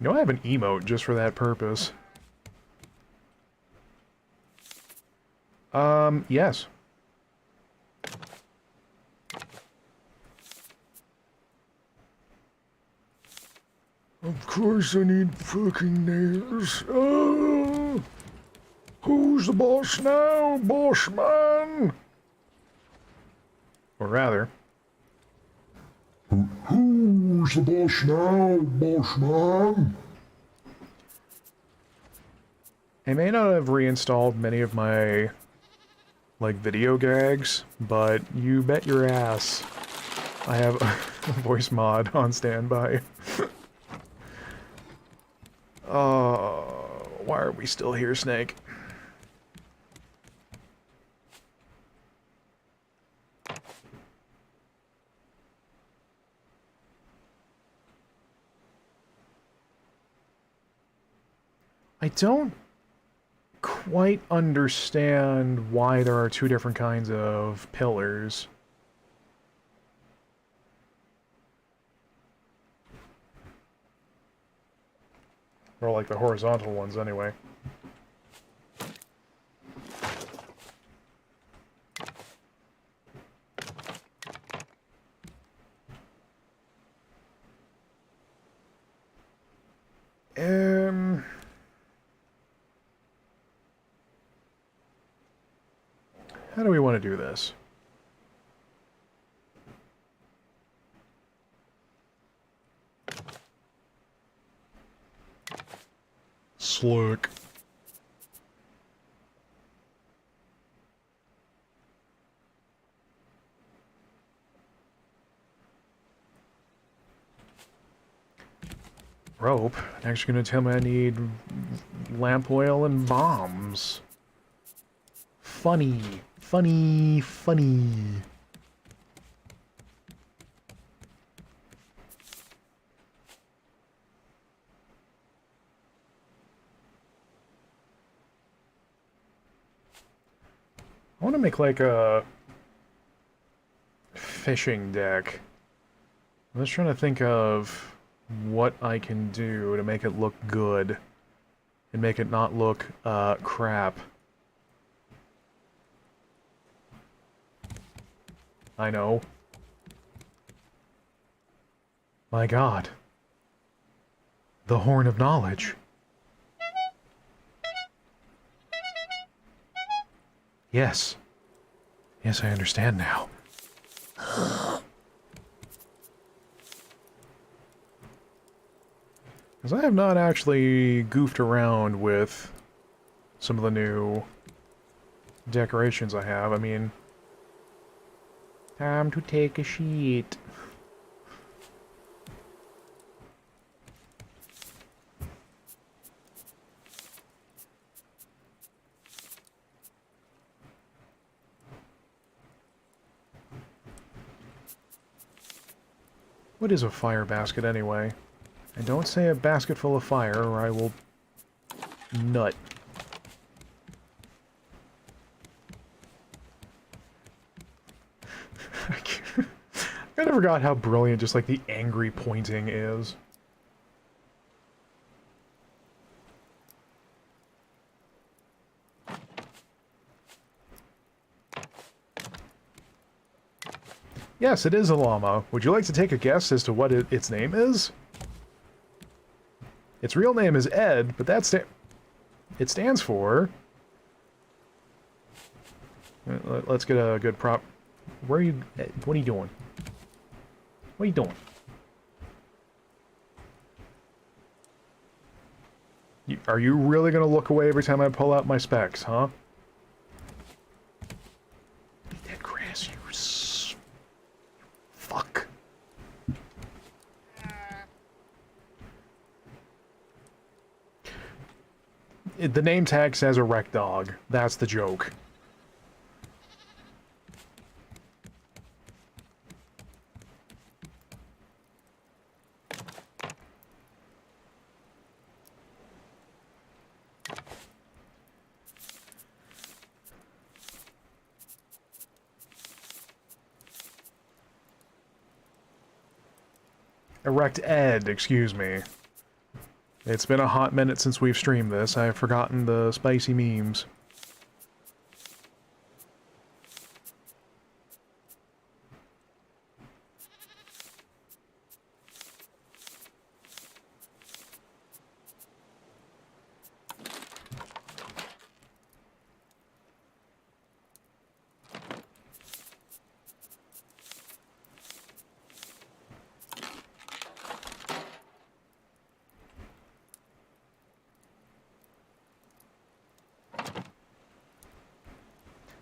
You know, I have an emote just for that purpose. Yes. Of course I need fucking nails. Who's the boss now, boss man? Or rather... Who's the boss now, boss man? I may not have reinstalled many of my, like, video gags, but you bet your ass I have a voice mod on standby. Why are we still here, Snake? I don't quite understand why there are two different kinds of pillars. Or like the horizontal ones, anyway. How do we want to do this? Slick. rope. Next, you're gonna tell me I need lamp oil and bombs. Funny. Funny. Funny. I want to make like a fishing deck. I'm just trying to think of what I can do to make it look good and make it not look crap. I know. My God. The Horn of Knowledge. Yes. Yes, I understand now. Because I have not actually goofed around with some of the new decorations I have. I mean, time to take a sheet. What is a fire basket anyway? And don't say a basket full of fire or I will nut. I kind of forgot how brilliant just like the angry pointing is. Yes, it is a llama. Would you like to take a guess as to what its name is? Its real name is Ed, but it stands for... Let's get a good prop. Where are you... What are you doing? What are you doing? Are you really going to look away every time I pull out my specs, huh? Eat that grass, you fuck. The name tag says erect dog. That's the joke. Erect Ed, excuse me. It's been a hot minute since we've streamed this. I've forgotten the spicy memes.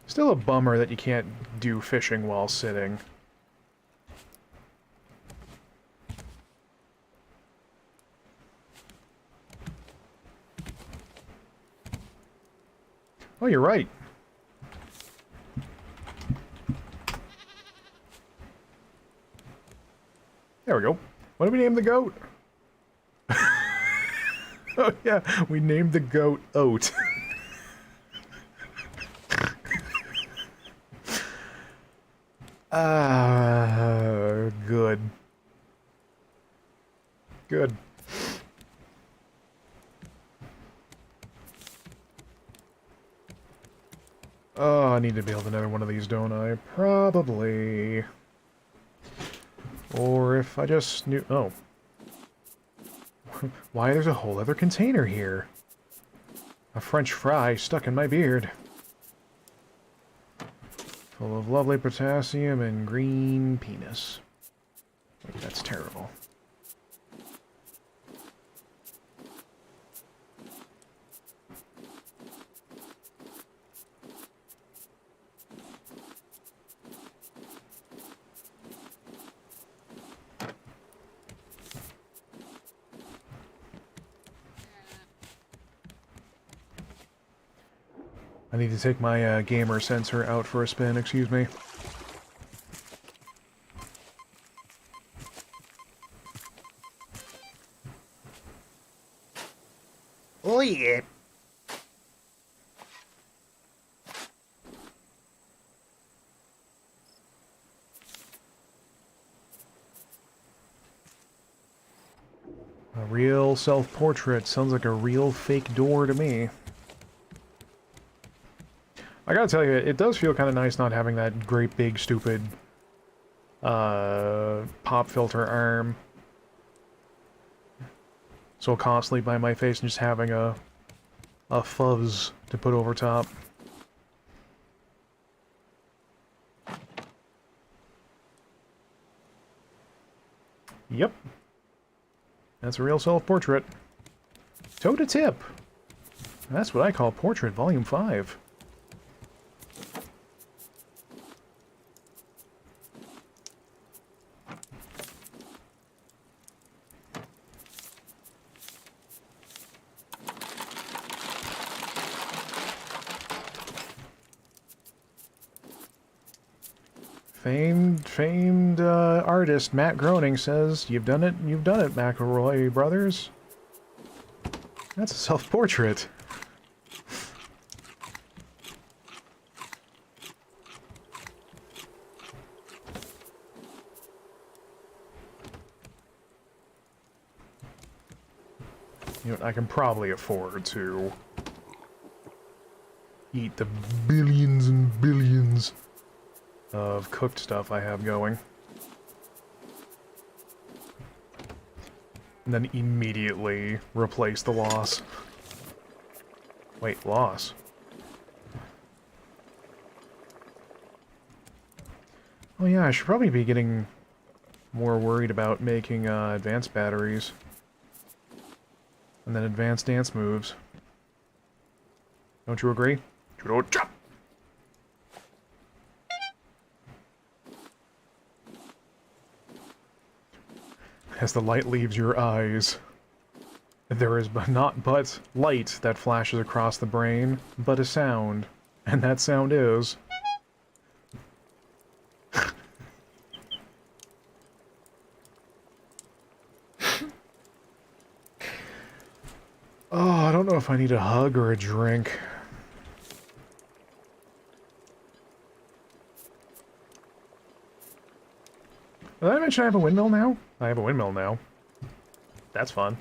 Still a bummer that you can't do fishing while sitting. Oh, you're right. There we go. What did we name the goat? Oh yeah, we named the goat Oat. Good. Good. Oh, I need to build another one of these, don't I? Probably. Or if I just knew... Oh. Why, there's a whole other container here. A French fry stuck in my beard. Full of lovely potassium and green penis. Wait, that's terrible. I need to take my gamer sensor out for a spin, excuse me. Oh yeah. A real self-portrait. Sounds like a real fake door to me. I gotta tell you, it does feel kind of nice not having that great big stupid pop filter arm so constantly by my face and just having a fuzz to put over top. Yep. That's a real self-portrait. Toe to tip. That's what I call Portrait Volume 5. Famed artist Matt Groening says, you've done it, McElroy brothers. That's a self-portrait. You know, I can probably afford to eat the billions and billions of cooked stuff I have going. And then immediately replace the loss. Wait, loss? Oh yeah, I should probably be getting more worried about making advanced batteries. And then advanced dance moves. Don't you agree? Judo chop! As the light leaves your eyes, there is not but light that flashes across the brain, but a sound. And that sound is... Oh, I don't know if I need a hug or a drink. Did I mention I have a windmill now? I have a windmill now. That's fun.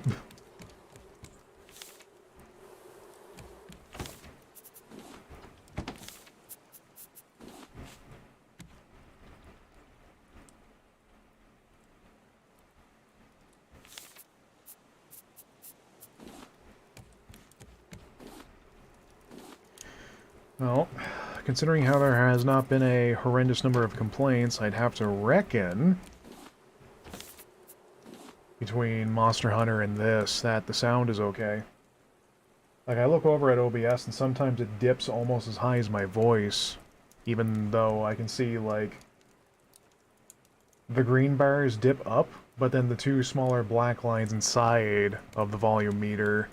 Well, considering how there has not been a horrendous number of complaints, I'd have to reckon between Monster Hunter and this, that the sound is okay. Like, I look over at OBS and sometimes it dips almost as high as my voice, even though I can see, like, the green bars dip up, but then the two smaller black lines inside of the volume meter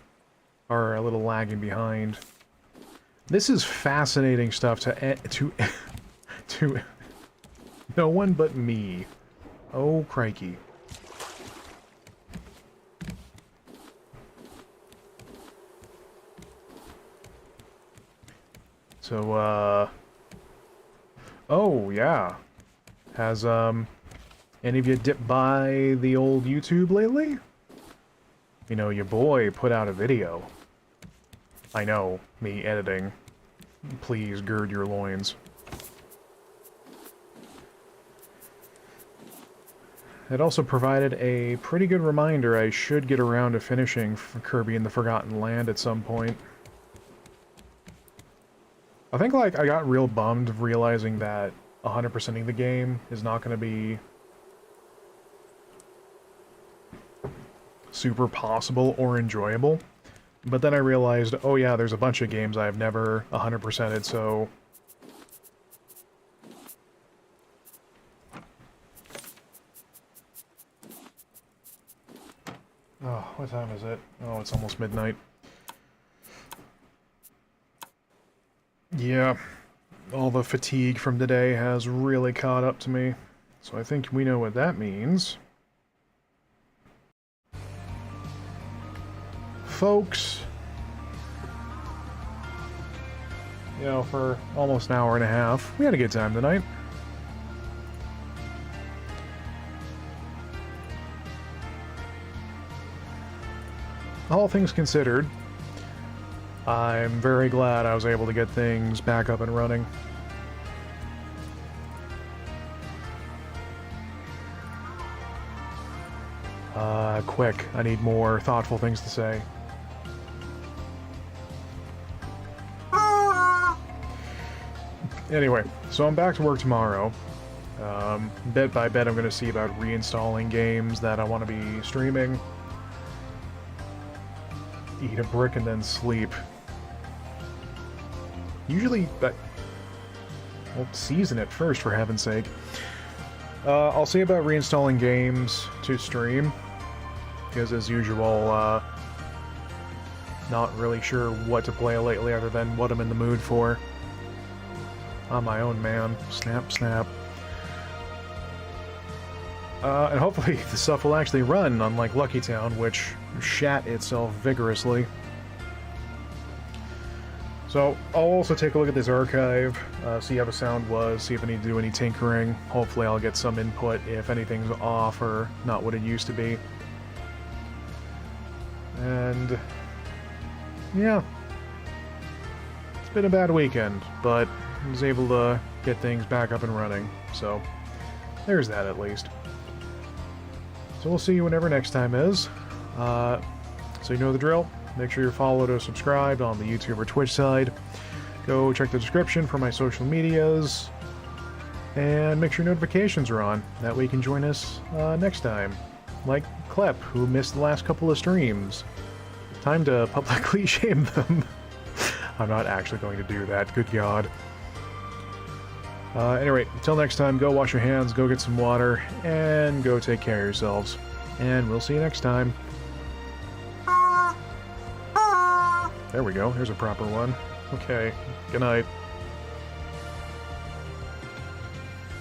are a little lagging behind. This is fascinating stuff to no one but me. Oh, crikey. So, oh, yeah. Has, any of you dipped by the old YouTube lately? You know, your boy put out a video. I know, me editing. Please gird your loins. It also provided a pretty good reminder I should get around to finishing Kirby and the Forgotten Land at some point. I think, like, I got real bummed realizing that 100%ing the game is not going to be super possible or enjoyable. But then I realized, oh yeah, there's a bunch of games I've never 100%ed, so... Oh, what time is it? Oh, it's almost midnight. Yeah, all the fatigue from today has really caught up to me. So I think we know what that means. Folks, you know, for almost an hour and a half, we had a good time tonight. All things considered, I'm very glad I was able to get things back up and running. Quick, I need more thoughtful things to say. Anyway, so I'm back to work tomorrow. Bit by bit I'm going to see about reinstalling games that I want to be streaming. Eat a brick and then sleep. Usually, well, season it first, for heaven's sake. I'll see about reinstalling games to stream, because as usual, not really sure what to play lately other than what I'm in the mood for. I'm my own man. Snap, snap. And hopefully the stuff will actually run, unlike Lucky Town, which shat itself vigorously. So, I'll also take a look at this archive, see how the sound was, see if I need to do any tinkering. Hopefully I'll get some input if anything's off or not what it used to be. And yeah. It's been a bad weekend, but I was able to get things back up and running, so there's that at least. So we'll see you whenever next time is. So you know the drill. Make sure you're followed or subscribed on the YouTube or Twitch side. Go check the description for my social medias. And make sure notifications are on. That way you can join us next time. Like Klep, who missed the last couple of streams. Time to publicly shame them. I'm not actually going to do that, good God. Anyway, until next time, go wash your hands, go get some water, and go take care of yourselves. And we'll see you next time. There we go, here's a proper one. Okay, good night.